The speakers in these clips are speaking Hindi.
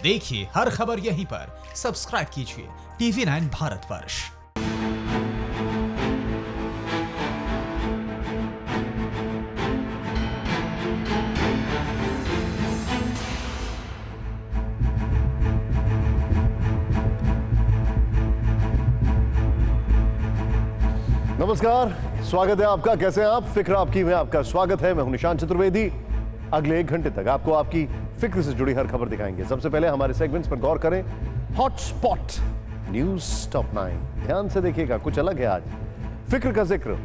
देखिए हर खबर यहीं पर। सब्सक्राइब कीजिए TV9 भारतवर्ष। नमस्कार, स्वागत है आपका। कैसे हैं आप? फिक्र आपकी में आपका स्वागत है। मैं हूं निशांत चतुर्वेदी। अगले 1 घंटे तक आपको आपकी फिक्र से जुड़ी हर खबर दिखाएंगे। सबसे पहले हमारे सेगमेंट्स पर गौर करें। Hotspot news top 9। ध्यान से देखिएगा, कुछ अलग है आज। फिक्र का जिक्र,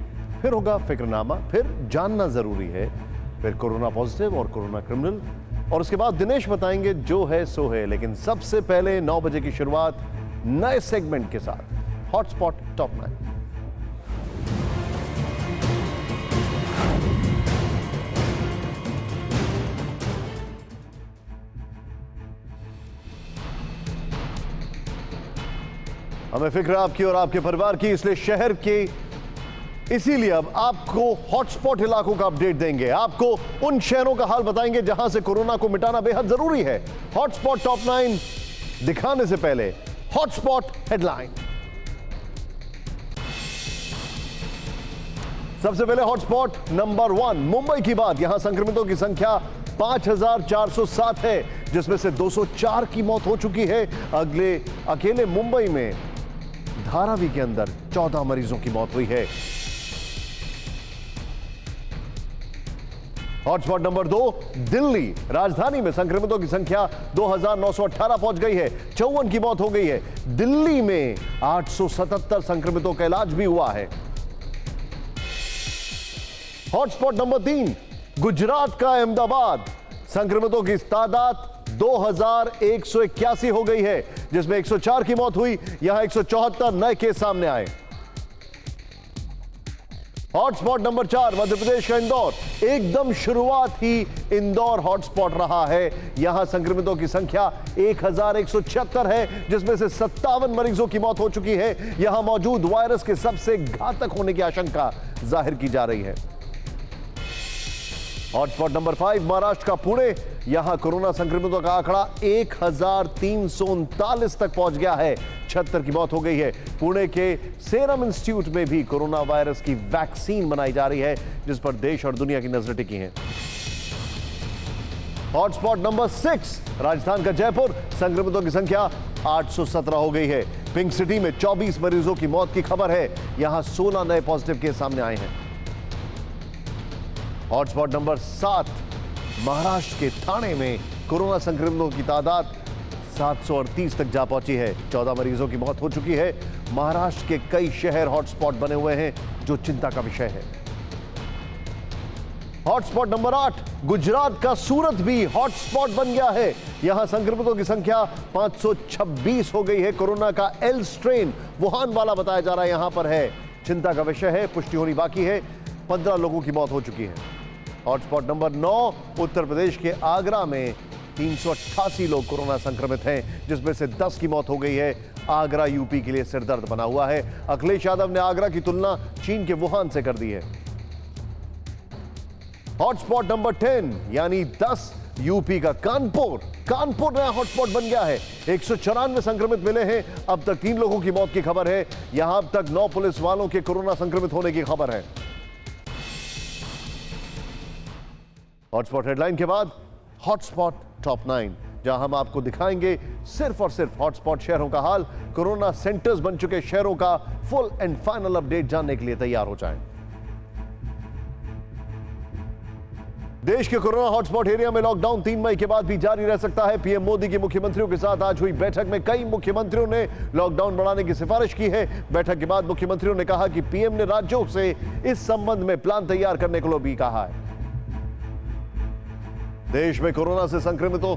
फिर होगा फिक्रनामा, फिर जानना जरूरी है, फिर कोरोना पॉजिटिव और कोरोना क्रिमिनल, और उसके बाद दिनेश बताएंगे जो है सो है। लेकिन सबसे पहले 9 बजे की शुरुआत नए सेगमेंट के साथ, हॉटस्पॉट टॉप 9। हमें फिक्र आपकी और आपके परिवार की, इसलिए शहर के इसीलिए अब आपको हॉटस्पॉट इलाकों का अपडेट देंगे। आपको उन शहरों का हाल बताएंगे जहां से कोरोना को मिटाना बेहद जरूरी है। हॉटस्पॉट टॉप 9 दिखाने से पहले हॉटस्पॉट हेडलाइन। सबसे पहले हॉटस्पॉट नंबर 1, मुंबई की बात। यहां संक्रमितों की संख्या 5407 है, जिसमें से 204 की मौत हो चुकी है। अकेले मुंबई में धारावी के अंदर 14 मरीजों की मौत हुई है। Hotspot number 2, Delhi. राजधानी में संक्रमितों की संख्या 2918 पहुंच गई है, 54 की मौत हो गई है। दिल्ली में 877 संक्रमितों का इलाज भी हुआ है। हॉटस्पॉट नंबर 3, गुजरात का अहमदाबाद। संक्रमितों की तादाद 2181 हो गई है, जिसमें 104 की मौत हुई। यहां 174 नए केस सामने आए। हॉटस्पॉट नंबर 4, मध्य प्रदेश का इंदौर। एकदम शुरुआत ही इंदौर हॉटस्पॉट रहा है। यहां संक्रमितों की संख्या 1176 है, जिसमें से 57 मरीजों की मौत हो चुकी है। यहां मौजूद वायरस के सबसे घातक होने की आशंका जाहिर की जा रही है। हॉटस्पॉट नंबर 5, महाराष्ट्र का पुणे। यहां कोरोना संक्रमितों का आंकड़ा 1339 तक पहुंच गया है, 76 की मौत हो गई है। पुणे के सेरम इंस्टीट्यूट में भी कोरोना वायरस की वैक्सीन बनाई जा रही है, जिस पर देश और दुनिया की नजरें टिकी हैं। हॉटस्पॉट नंबर 6, राजस्थान का जयपुर। संक्रमितों की संख्या 817 हो गई है। पिंक सिटी में 24 मरीजों की मौत की खबर है। यहां 16 नए पॉजिटिव केस सामने आए हैं। हॉटस्पॉट नंबर 7, महाराष्ट्र के ठाणे में कोरोना संक्रमितों की तादाद 738 तक जा पहुंची है, 14 मरीजों की मौत हो चुकी है। महाराष्ट्र के कई शहर हॉटस्पॉट बने हुए हैं, जो चिंता का विषय है। हॉटस्पॉट नंबर 8, गुजरात का सूरत भी हॉटस्पॉट बन गया है। यहां संक्रमितों की संख्या 526 हो गई है। कोरोना का एल स्ट्रेन वुहान वाला बताया जा रहा है, यहां पर है। चिंता का विषय है, पुष्टि होनी बाकी है। 15 लोगों की मौत हो चुकी है। हॉटस्पॉट नंबर 9, उत्तर प्रदेश के आगरा में 388 लोग कोरोना संक्रमित हैं, जिसमें से 10 की मौत हो गई है। आगरा यूपी के लिए सिरदर्द बना हुआ है। अखिलेश यादव ने आगरा की तुलना चीन के वुहान से कर दी है। हॉटस्पॉट नंबर 10 यानी 10, यूपी का कानपुर। कानपुर नया हॉटस्पॉट बन गया है। 194 संक्रमित मिले हैं। अब तक 3 लोगों की मौत की खबर है। यहां अब तक 9 पुलिस वालों के कोरोना संक्रमित होने की खबर है। हॉटस्पॉट हेडलाइन के बाद हॉटस्पॉट टॉप 9, जहां हम आपको दिखाएंगे सिर्फ और सिर्फ हॉटस्पॉट शहरों का हाल। कोरोना सेंटर्स बन चुके शहरों का फुल एंड फाइनल अपडेट जानने के लिए तैयार हो जाएं। देश के कोरोना हॉटस्पॉट एरिया में लॉकडाउन 3 मई के बाद भी जारी रह सकता है। पीएम मोदी के मुख्यमंत्रियों के साथ आज हुई बैठक में कई मुख्यमंत्रियों ने लॉकडाउन बढ़ाने की सिफारिश की है। बैठक के बाद मुख्यमंत्रियों ने कहा कि पीएम ने राज्यों से इस संबंध में प्लान तैयार करने को भी कहा है। देश में कोरोना से संक्रमितों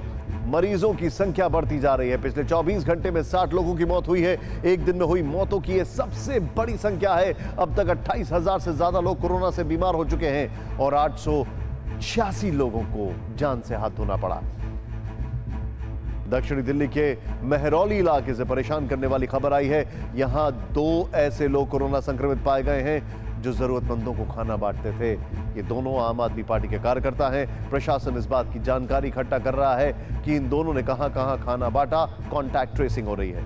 मरीजों की संख्या बढ़ती जा रही है। पिछले 24 घंटे में 60 लोगों की मौत हुई है। एक दिन में हुई मौतों की यह सबसे बड़ी संख्या है। अब तक 28,000 से ज्यादा लोग कोरोना से बीमार हो चुके हैं और 886 लोगों को जान से हाथ धोना पड़ा। दक्षिणी दिल्ली के मेहरौली इलाके से परेशान करने वाली खबर आई है। यहां 2 ऐसे लोग कोरोना संक्रमित पाए गए हैं जो जरूरतमंदों को खाना बांटते थे। ये दोनों आम आदमी पार्टी के कार्यकर्ता हैं। प्रशासन इस बात की जानकारी इकट्ठा कर रहा है कि इन दोनों ने कहां कहां खाना बांटा। कॉन्टैक्ट ट्रेसिंग हो रही है।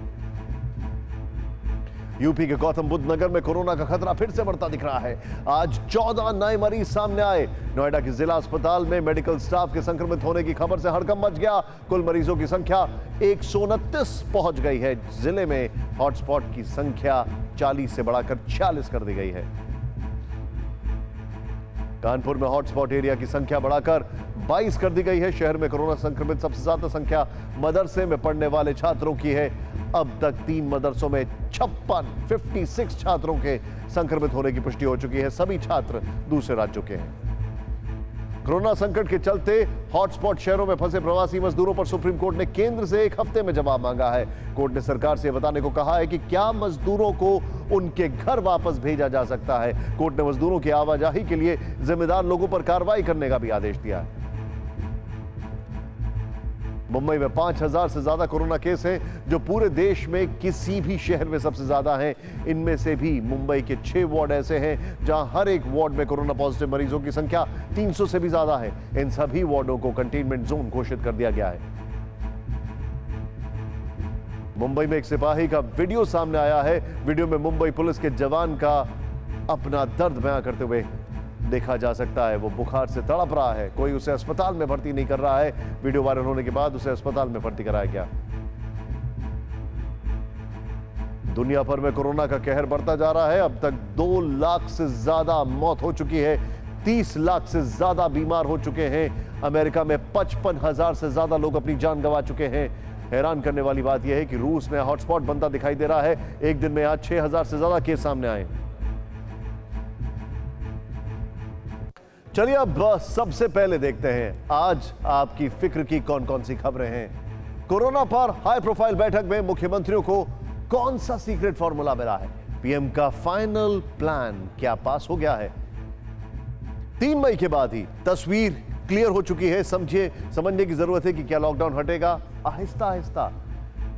यूपी के गौतम बुद्ध नगर में कोरोना का खतरा फिर से बढ़ता दिख रहा है। आज 14 नए मरीज सामने आए। नोएडा के जिला अस्पताल में मेडिकल स्टाफ के संक्रमित होने की खबर से हड़कंप मच गया। कुल मरीजों की संख्या 129 पहुंच गई है। जिले में हॉटस्पॉट की संख्या 40 से बढ़ाकर 46 कर दी गई है। कानपुर में हॉटस्पॉट एरिया की संख्या बढ़ाकर 22 कर दी गई है। शहर में कोरोना संक्रमित सबसे ज्यादा संख्या मदरसे में पढ़ने वाले छात्रों की है। अब तक 3 मदरसों में 56 छात्रों के संक्रमित होने की पुष्टि हो चुकी है। सभी छात्र दूसरे राज्यों के हैं। कोरोना संकट के चलते हॉटस्पॉट शहरों में फंसे प्रवासी मजदूरों पर सुप्रीम कोर्ट ने केंद्र से 1 हफ्ते में जवाब मांगा है। कोर्ट ने सरकार से बताने को कहा है कि क्या मजदूरों को उनके घर वापस भेजा जा सकता है। कोर्ट ने मजदूरों की आवाजाही के लिए जिम्मेदार लोगों पर कार्रवाई करने का भी आदेश दिया है। मुंबई में 5000 से ज्यादा कोरोना केस हैं, जो पूरे देश में किसी भी शहर में सबसे ज्यादा हैं। इनमें से भी मुंबई के 6 वार्ड ऐसे हैं जहां हर एक वार्ड में कोरोना पॉजिटिव मरीजों की संख्या 300 से भी ज्यादा है। इन सभी वार्डों को कंटेनमेंट जोन घोषित कर दिया गया है। मुंबई में एक सिपाही का वीडियो सामने आया है। वीडियो में मुंबई पुलिस के जवान का अपना दर्द बयां करते हुए देखा जा सकता है। वो बुखार से तड़प रहा है। कोई उसे अस्पताल में भर्ती नहीं कर रहा है। वीडियो वायरल होने के बाद उसे अस्पताल में भर्ती कराया गया। दुनिया भर में कोरोना का कहर बढ़ता जा रहा है। अब तक 2 लाख से ज्यादा मौत हो चुकी है। 30 लाख से ज्यादा बीमार हो चुके हैं। अमेरिका में 55,000 से ज्यादा लोग अपनी जान गंवा चुके हैं। हैरान करने वाली बात यह है कि रूस में हॉटस्पॉट बनता दिखाई दे रहा है। एक दिन में आज 6000 से ज्यादा केस सामने आए। चलिए अब सबसे पहले देखते हैं आज आपकी फिक्र की कौन कौन सी खबरें हैं। कोरोना पर हाई प्रोफाइल बैठक में मुख्यमंत्रियों को कौन सा सीक्रेट फॉर्मूला मिला है। पीएम का फाइनल प्लान क्या पास हो गया है। 3 मई के बाद ही तस्वीर क्लियर हो चुकी है। समझने की जरूरत है कि क्या लॉकडाउन हटेगा। आहिस्ता आहिस्ता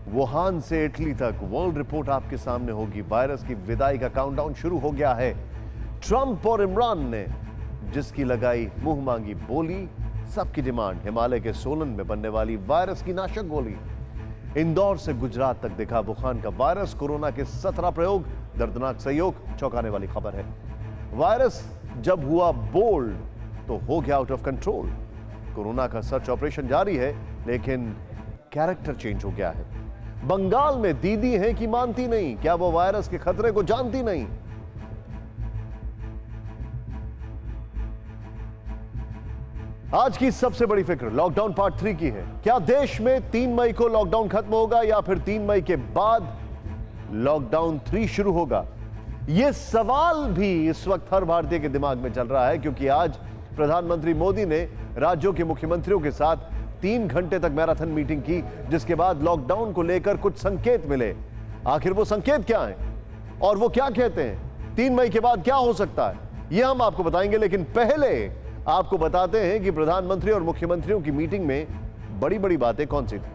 वुहान से इटली तक वर्ल्ड रिपोर्ट आपके सामने होगी। वायरस की विदाई का काउंटडाउन शुरू हो गया है। ट्रंप और इमरान ने जिसकी लगाई मुंह मांगी बोली, सबकी डिमांड हिमालय के सोलन में बनने वाली वायरस की नाशक गोली। इंदौर से गुजरात तक दिखा वुहान का वायरस। कोरोना के 17 प्रयोग, दर्दनाक सहयोग, चौंकाने वाली खबर है। वायरस जब हुआ बोल्ड तो हो गया आउट ऑफ कंट्रोल। कोरोना का सर्च ऑपरेशन जारी है, लेकिन कैरेक्टर चेंज हो गया है। बंगाल में दीदी हैं कि मानती नहीं। क्या वो वायरस के खतरे को जानती नहीं। आज की सबसे बड़ी फिक्र लॉकडाउन पार्ट 3 की है। क्या देश में 3 मई को लॉकडाउन खत्म होगा या फिर 3 मई के बाद लॉकडाउन 3 शुरू होगा। यह सवाल भी इस वक्त हर भारतीय के दिमाग में चल रहा है, क्योंकि आज प्रधानमंत्री मोदी ने राज्यों के मुख्यमंत्रियों के साथ 3 घंटे तक मैराथन मीटिंग की, जिसके बाद लॉकडाउन को लेकर कुछ संकेत मिले। आखिर वो संकेत क्या हैं और वो क्या कहते हैं, 3 मई के बाद क्या हो सकता है, यह हम आपको बताएंगे। लेकिन पहले आपको बताते हैं कि प्रधानमंत्री और मुख्यमंत्रियों की मीटिंग में बड़ी बड़ी बातें कौन सी थी।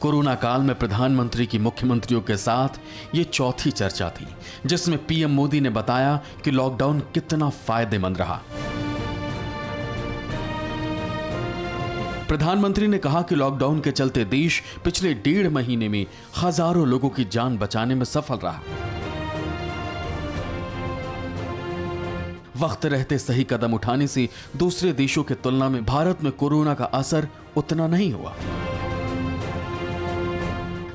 कोरोना काल में प्रधानमंत्री की मुख्यमंत्रियों के साथ ये चौथी चर्चा थी, जिसमें पीएम मोदी ने बताया कि लॉकडाउन कितना फायदेमंद रहा। प्रधानमंत्री ने कहा कि लॉकडाउन के चलते देश पिछले 1.5 महीने में हजारों लोगों की जान बचाने में सफल रहा। वक्त रहते सही कदम उठाने से दूसरे देशों की तुलना में भारत में कोरोना का असर उतना नहीं हुआ।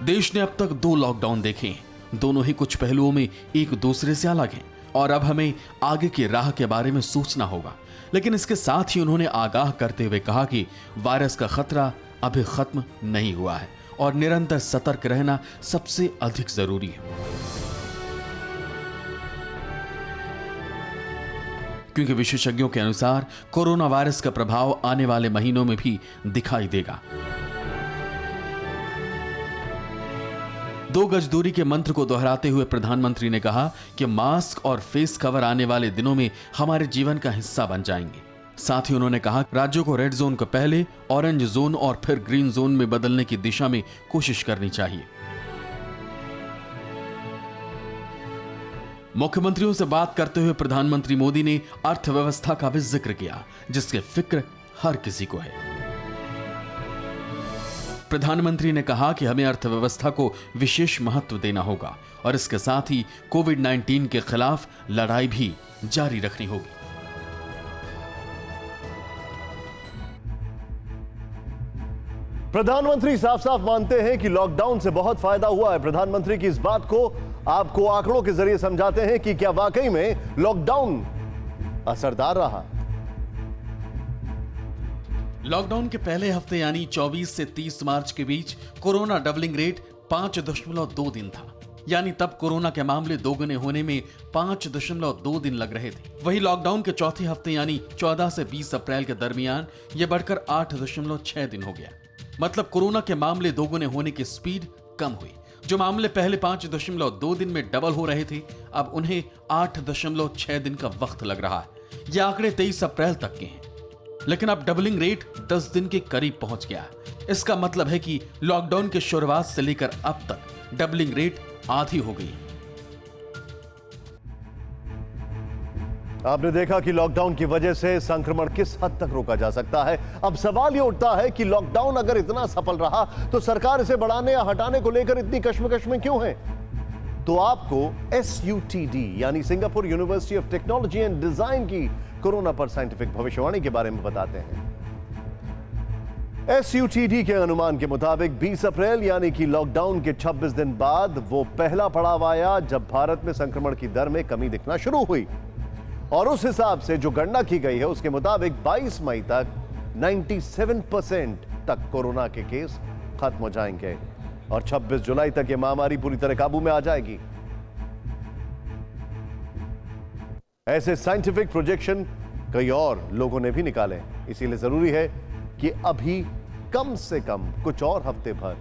देश ने अब तक 2 लॉकडाउन देखे हैं। दोनों ही कुछ पहलुओं में एक दूसरे से अलग हैं और अब हमें आगे की राह के बारे में सोचना होगा। लेकिन इसके साथ ही उन्होंने आगाह करते हुए कहा कि वायरस का खतरा अभी खत्म नहीं हुआ है और निरंतर सतर्क रहना सबसे अधिक जरूरी है, क्योंकि विशेषज्ञों के अनुसार कोरोना वायरस का प्रभाव आने वाले महीनों में भी दिखाई देगा। 2 गज दूरी के मंत्र को दोहराते हुए प्रधानमंत्री ने कहा कि मास्क और फेस कवर आने वाले दिनों में हमारे जीवन का हिस्सा बन जाएंगे। साथ ही उन्होंने कहा राज्यों को रेड जोन को पहले ऑरेंज जोन और फिर ग्रीन जोन में बदलने की दिशा में कोशिश करनी चाहिए। मुख्यमंत्रियों से बात करते हुए प्रधानमंत्री मोदी ने अर्थव्यवस्था का भी जिक्र किया, जिसकी फिक्र हर किसी को है। प्रधानमंत्री ने कहा कि हमें अर्थव्यवस्था को विशेष महत्व देना होगा और इसके साथ ही कोविड-19 के खिलाफ लड़ाई भी जारी रखनी होगी। प्रधानमंत्री साफ साफ मानते हैं कि लॉकडाउन से बहुत फायदा हुआ है। प्रधानमंत्री की इस बात को आपको आंकड़ों के जरिए समझाते हैं कि क्या वाकई में लॉकडाउन असरदार रहा। लॉकडाउन के पहले हफ्ते यानी 24 से 30 मार्च के बीच कोरोना डबलिंग रेट 5.2 दिन था, यानी तब कोरोना के मामले दोगुने होने में 5.2 दिन लग रहे थे। वही लॉकडाउन के चौथे हफ्ते यानी 14 से 20 अप्रैल के दरमियान यह बढ़कर 8.6 दिन हो गया। मतलब कोरोना के मामले दोगुने होने की स्पीड कम हुई। जो मामले पहले 5.2 दिन में डबल हो रहे थे, अब उन्हें 8.6 दिन का वक्त लग रहा है। ये आंकड़े 23 अप्रैल तक के हैं, लेकिन अब डबलिंग रेट 10 दिन के करीब पहुंच गया है। इसका मतलब है कि लॉकडाउन के शुरुआत से लेकर अब तक डबलिंग रेट आधी हो गई। आपने देखा कि लॉकडाउन की वजह से संक्रमण किस हद तक रोका जा सकता है। अब सवाल यह उठता है कि लॉकडाउन अगर इतना सफल रहा तो सरकार इसे बढ़ाने या हटाने को लेकर इतनी कश्मकश में क्यों है? तो आपको SUTD यानी Singapore university of technology and design की कोरोना पर साइंटिफिक भविष्यवाणी के बारे में बताते हैं। SUTD के अनुमान के मुताबिक 20 अप्रैल यानी कि लॉकडाउन के 26 दिन बाद वो पहला पड़ाव आया जब भारत में संक्रमण की दर में कमी दिखना शुरू हुई। और उस हिसाब से जो गणना की गई है उसके मुताबिक 22 मई तक 97% तक कोरोना के केस खत्म हो जाएंगे और 26 जुलाई तक ये महामारी पूरी तरह काबू में आ जाएगी। ऐसे साइंटिफिक प्रोजेक्शन कई और लोगों ने भी निकाले, इसीलिए जरूरी है कि अभी कम से कम कुछ और हफ्ते भर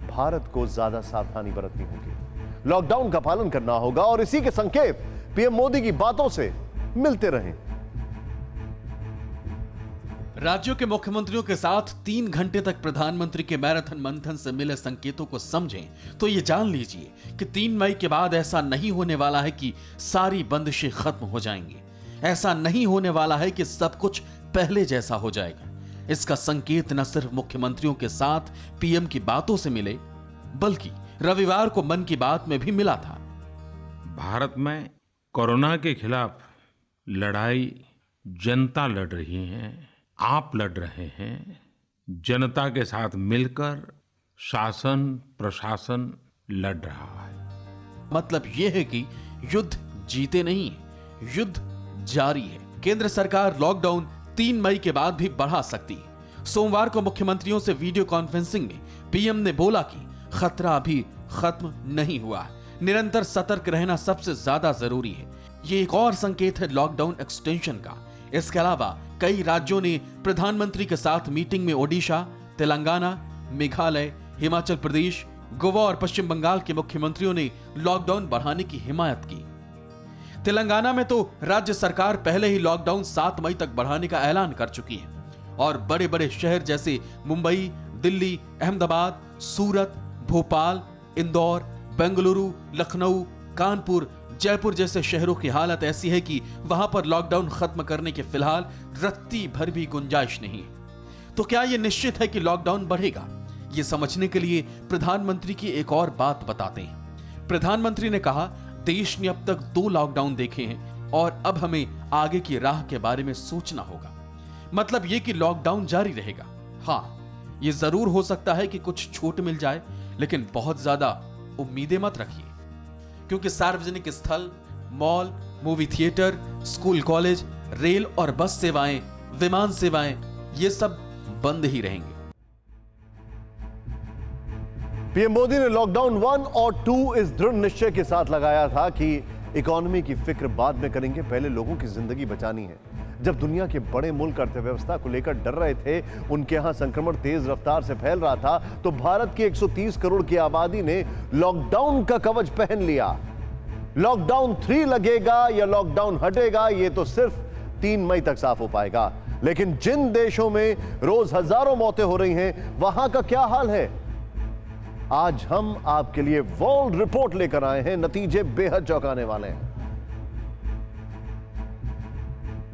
भारत को ज्यादा सावधानी बरतनी होगी, लॉकडाउन का पालन करना होगा और इसी के संकेत पीएम मोदी की बातों से मिलते रहें। राज्यों के मुख्यमंत्रियों के साथ 3 घंटे तक प्रधानमंत्री के मैराथन मंथन से मिले संकेतों को समझें तो ये जान लीजिए कि 3 मई के बाद ऐसा नहीं होने वाला है कि सारी बंदिशें खत्म हो जाएंगी। ऐसा नहीं होने वाला है कि सब कुछ पहले जैसा हो जाएगा। इसका संकेत न सिर्फ मुख्यमंत्रियों के साथ पीएम की बातों से मिले, बल्कि रविवार को मन की बात में भी मिला था। भारत में कोरोना के खिलाफ लड़ाई जनता लड़ रही है, आप लड़ रहे हैं। जनता के साथ मिलकर शासन प्रशासन लड़ रहा है। मतलब यह है कि युद्ध जीते नहीं, युद्ध जारी है। केंद्र सरकार लॉकडाउन 3 मई के बाद भी बढ़ा सकती है। सोमवार को मुख्यमंत्रियों से वीडियो कॉन्फ्रेंसिंग में पीएम ने बोला कि खतरा अभी खत्म नहीं हुआ है, निरंतर सतर्क रहना सबसे ज्यादा जरूरी है। ये एक और संकेत है लॉकडाउन एक्सटेंशन का। इसके अलावा कई राज्यों ने प्रधानमंत्री के साथ मीटिंग में ओडिशा, तेलंगाना, मेघालय, हिमाचल प्रदेश, गोवा और पश्चिम बंगाल के मुख्यमंत्रियों ने लॉकडाउन बढ़ाने की हिमायत की। तेलंगाना में तो राज्य सरकार पहले ही लॉकडाउन 7 मई तक बढ़ाने का ऐलान कर चुकी है और बड़े बड़े शहर जैसे मुंबई, दिल्ली, अहमदाबाद, सूरत, भोपाल, इंदौर, बेंगलुरु, लखनऊ, कानपुर, जयपुर जैसे शहरों की हालत ऐसी है कि वहां पर लॉकडाउन खत्म करने के फिलहाल रत्ती भर भी गुंजाइश नहीं है। तो क्या यह निश्चित है कि लॉकडाउन बढ़ेगा? ये समझने के लिए प्रधानमंत्री की एक और बात बताते हैं। प्रधानमंत्री ने कहा, देश ने अब तक 2 लॉकडाउन देखे हैं और अब हमें आगे की राह के बारे में सोचना होगा। मतलब यह कि लॉकडाउन जारी रहेगा। हाँ, यह जरूर हो सकता है कि कुछ छूट मिल जाए, लेकिन बहुत ज्यादा उम्मीदें मत रखिए, क्योंकि सार्वजनिक स्थल, mall, movie theatre, school college, rail और बस सेवाएं, विमान सेवाएं, ये सब बंद ही रहेंगे। पीएम मोदी ने लॉकडाउन 1 और 2 इस दृढ़ निश्चय के साथ लगाया था कि इकोनॉमी की फिक्र बाद में करेंगे, पहले लोगों की जिंदगी बचानी है। जब दुनिया के बड़े मुल्क अर्थव्यवस्था को लेकर डर रहे थे, उनके यहां संक्रमण तेज रफ्तार से फैल रहा था, तो भारत की 130 करोड़ की आबादी ने लॉकडाउन का कवच पहन लिया। लॉकडाउन 3 लगेगा या लॉकडाउन हटेगा, यह तो सिर्फ 3 मई तक साफ हो पाएगा। लेकिन जिन देशों में रोज हजारों मौतें हो रही हैं, वहां का क्या हाल है? आज हम आपके लिए वर्ल्ड रिपोर्ट लेकर आए हैं। नतीजे बेहद चौंकाने वाले हैं।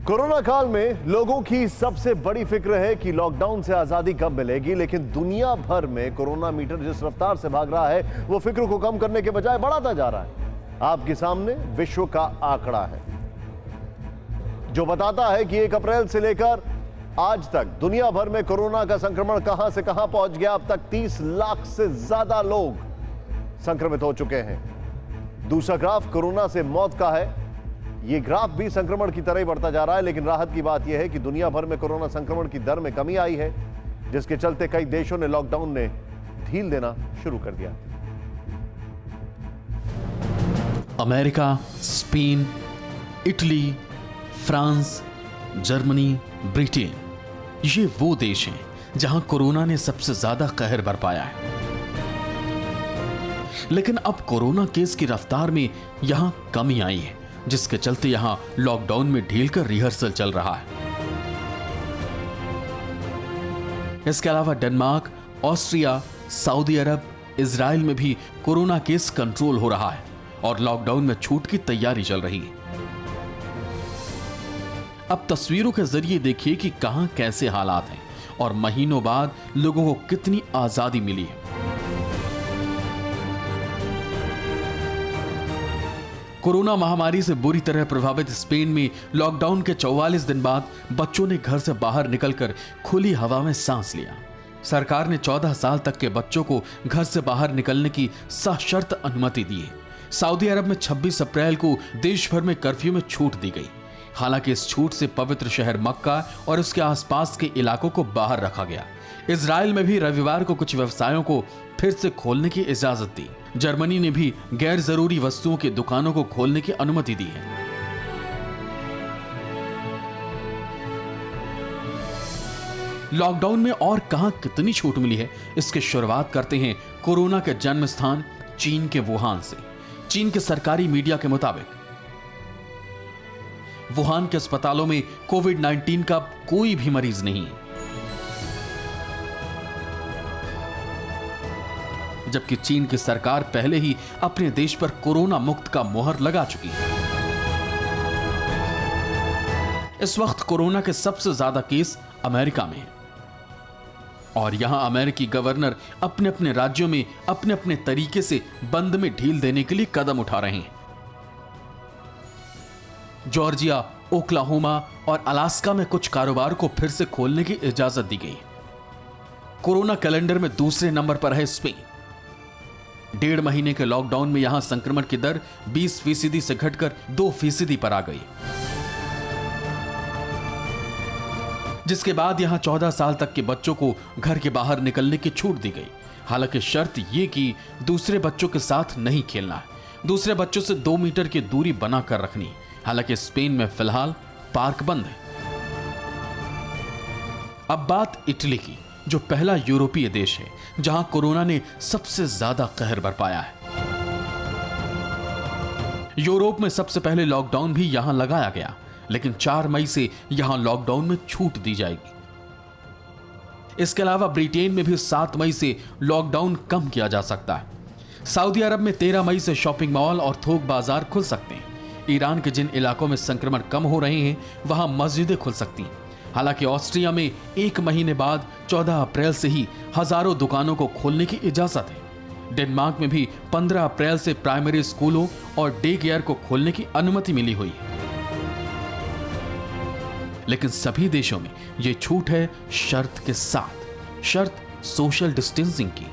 कोरोना काल में लोगों की सबसे बड़ी फिक्र है कि लॉकडाउन से आजादी कब मिलेगी, लेकिन दुनिया भर में कोरोना मीटर जिस रफ्तार से भाग रहा है वो फिक्र को कम करने के बजाय बढ़ाता जा रहा है। आपके सामने विश्व का आंकड़ा है जो बताता है कि 1 अप्रैल से लेकर आज तक दुनिया भर में कोरोना का संक्रमण कहां से कहां पहुंच गया। अब तक 30 लाख से ज्यादा लोग संक्रमित हो चुके हैं। दूसरा ग्राफ कोरोना से मौत का है। यह ग्राफ भी संक्रमण की तरह ही बढ़ता जा रहा है, लेकिन राहत की बात यह है कि दुनिया भर में कोरोना संक्रमण की दर में कमी आई है, जिसके चलते कई देशों ने लॉकडाउन ने ढील देना शुरू कर दिया। America, Spain, Italy, France, Germany, Britain, ये वो देश हैं जहां कोरोना ने सबसे ज्यादा कहर बरपाया है। लेकिन अब कोरोना केस की रफ्तार में यहां कमी आई है, जिसके चलते यहां लॉकडाउन में ढील का रिहर्सल चल रहा है। इसके अलावा डेनमार्क, ऑस्ट्रिया, सऊदी अरब, इजराइल में भी कोरोना केस कंट्रोल हो रहा है और लॉकडाउन में छूट की तैयारी चल रही है। अब तस्वीरों के जरिए देखिए कि कहां कैसे हालात हैं और महीनों बाद लोगों को कितनी आजादी मिली है। कोरोना महामारी से बुरी तरह प्रभावित स्पेन में लॉकडाउन के 44 दिन बाद बच्चों ने घर से बाहर निकलकर खुली हवा में सांस लिया। सरकार ने 14 साल तक के बच्चों को घर से बाहर निकलने की सशर्त अनुमति दी है। सऊदी अरब में 26 अप्रैल को देश भर में कर्फ्यू में छूट दी गई। हालांकि इस छूट से पवित्र शहर मक्का और उसके आसपास के इलाकों को बाहर रखा गया। इजराइल में भी रविवार को कुछ व्यवसायों को फिर से खोलने की इजाजत दी। जर्मनी ने भी गैर जरूरी वस्तुओं की दुकानों को खोलने की अनुमति दी है। लॉकडाउन में और कहां कितनी छूट मिली है, इसकी शुरुआत करते हैं कोरोना के जन्म स्थान चीन के वुहान से। चीन के सरकारी मीडिया के मुताबिक वुहान के अस्पतालों में कोविड-19 का कोई भी मरीज नहीं है, जबकि चीन की सरकार पहले ही अपने देश पर कोरोना मुक्त का मोहर लगा चुकी है। इस वक्त कोरोना के सबसे ज्यादा केस अमेरिका में हैं और यहां अमेरिकी गवर्नर अपने अपने राज्यों में अपने अपने तरीके से बंद में ढील देने के लिए कदम उठा रहे हैं। जॉर्जिया, ओक्लाहोमा और अलास्का में कुछ कारोबार को फिर से खोलने की इजाजत दी गई। कोरोना कैलेंडर में दूसरे नंबर पर है स्पेन। 1.5 महीने के लॉकडाउन में यहां संक्रमण की दर 20% से घटकर 2% पर आ गई, जिसके बाद यहां 14 साल तक के बच्चों को घर के बाहर निकलने की छूट दी गई। हालांकि शर्त यह कि दूसरे बच्चों के साथ नहीं खेलना है, दूसरे बच्चों से 2 मीटर की दूरी बनाकर रखनी। हालांकि स्पेन में फिलहाल पार्क बंद है। अब बात इटली की, जो पहला यूरोपीय देश है जहां कोरोना ने सबसे ज्यादा कहर बरपाया है। यूरोप में सबसे पहले लॉकडाउन भी यहां लगाया गया, लेकिन 4 मई से यहां लॉकडाउन में छूट दी जाएगी। इसके अलावा ब्रिटेन में भी 7 मई से लॉकडाउन कम किया जा सकता है। सऊदी अरब में 13 मई से शॉपिंग मॉल और थोक बाजार खुल सकते हैं। ईरान के जिन इलाकों में संक्रमण कम हो रहे हैं वहां मस्जिदें खुल सकती हैं। हालांकि ऑस्ट्रिया में 1 महीने बाद 14 अप्रैल से ही हजारों दुकानों को खोलने की इजाजत है। डेनमार्क में भी 15 अप्रैल से प्राइमरी स्कूलों और डे केयर को खोलने की अनुमति मिली हुई है। लेकिन सभी देशों में यह छूट है शर्त के साथ, शर्त सोशल डिस्टेंसिंग की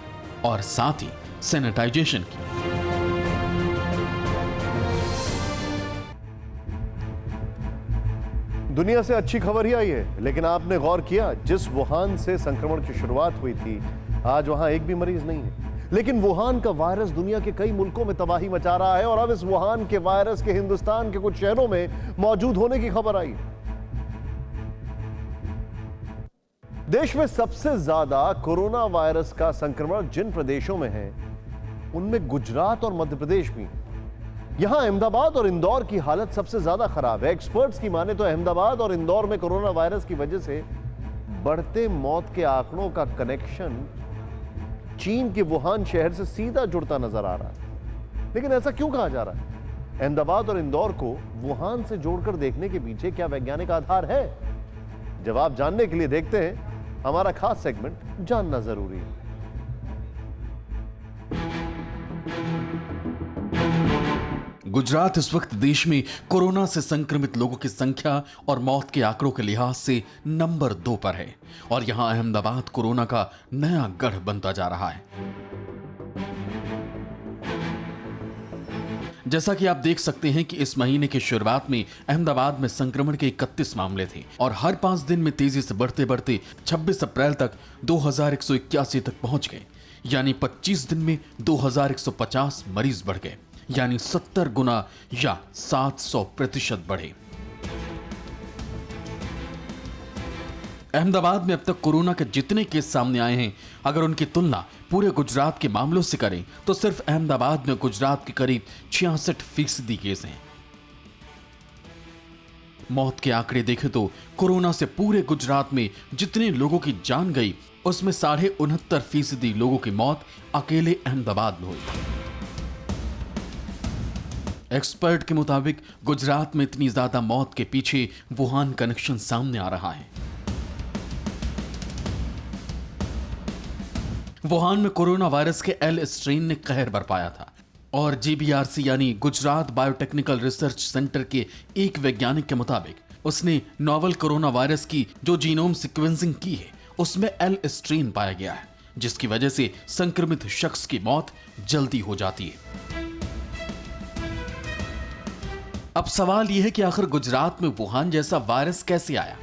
और साथ ही सैनिटाइजेशन की। दुनिया से अच्छी खबर ही आई है, लेकिन आपने गौर किया जिस वुहान से संक्रमण की शुरुआत हुई थी आज वहां एक भी मरीज नहीं है। लेकिन वुहान का वायरस दुनिया के कई मुल्कों में तबाही मचा रहा है और अब इस वुहान के वायरस के हिंदुस्तान के कुछ शहरों में मौजूद होने की खबर आई। देश में सबसे ज्यादा कोरोना वायरस का संक्रमण जिन प्रदेशों में है उनमें गुजरात और मध्य प्रदेश भी है। यहां अहमदाबाद और इंदौर की हालत सबसे ज्यादा खराब है। एक्सपर्ट्स की माने तो अहमदाबाद और इंदौर में कोरोना वायरस की वजह से बढ़ते मौत के आंकड़ों का कनेक्शन चीन के वुहान शहर से सीधा जुड़ता नजर आ रहा है। लेकिन ऐसा क्यों कहा जा रहा है? अहमदाबाद और इंदौर को वुहान से जोड़कर देखने के पीछे क्या वैज्ञानिक आधार है? जवाब जानने के लिए देखते हैं हमारा खास सेगमेंट जानना जरूरी है। गुजरात इस वक्त देश में कोरोना से संक्रमित लोगों की संख्या और मौत के आंकड़ों के लिहाज से नंबर 2 पर है और यहां अहमदाबाद कोरोना का नया गढ़ बनता जा रहा है। जैसा कि आप देख सकते हैं कि इस महीने की शुरुआत में अहमदाबाद में संक्रमण के 31 मामले थे और हर 5 दिन में तेजी से बढ़ते बढ़ते 26 अप्रैल तक 2181 तक पहुंच गए, यानी 25 दिन में 2150 मरीज बढ़ गए, यानी 70 गुना या 700% बढ़े। अहमदाबाद में अब तक कोरोना के जितने केस सामने आए हैं, अगर उनकी तुलना पूरे गुजरात के मामलों से करें तो सिर्फ अहमदाबाद में गुजरात के करीब 66% केस हैं। मौत के आंकड़े देखें तो कोरोना से पूरे गुजरात में जितने लोगों की जान गई उसमें 69.5% लोगों की मौत अकेले अहमदाबाद में हुई। एक्सपर्ट के मुताबिक गुजरात में इतनी ज्यादा मौत के पीछे वुहान कनेक्शन सामने आ रहा है। वुहान में कोरोना वायरस के एल स्ट्रेन ने कहर बरपाया था और जीबीआरसी यानी गुजरात बायोटेक्निकल रिसर्च सेंटर के एक वैज्ञानिक के मुताबिक उसने नोवेल कोरोना वायरस की जो जीनोम सीक्वेंसिंग की है उसमें एल स्ट्रेन पाया गया है, जिसकी वजह से संक्रमित शख्स की मौत जल्दी हो जाती है। अब सवाल यह है कि आखिर गुजरात में वुहान जैसा वायरस कैसे आया?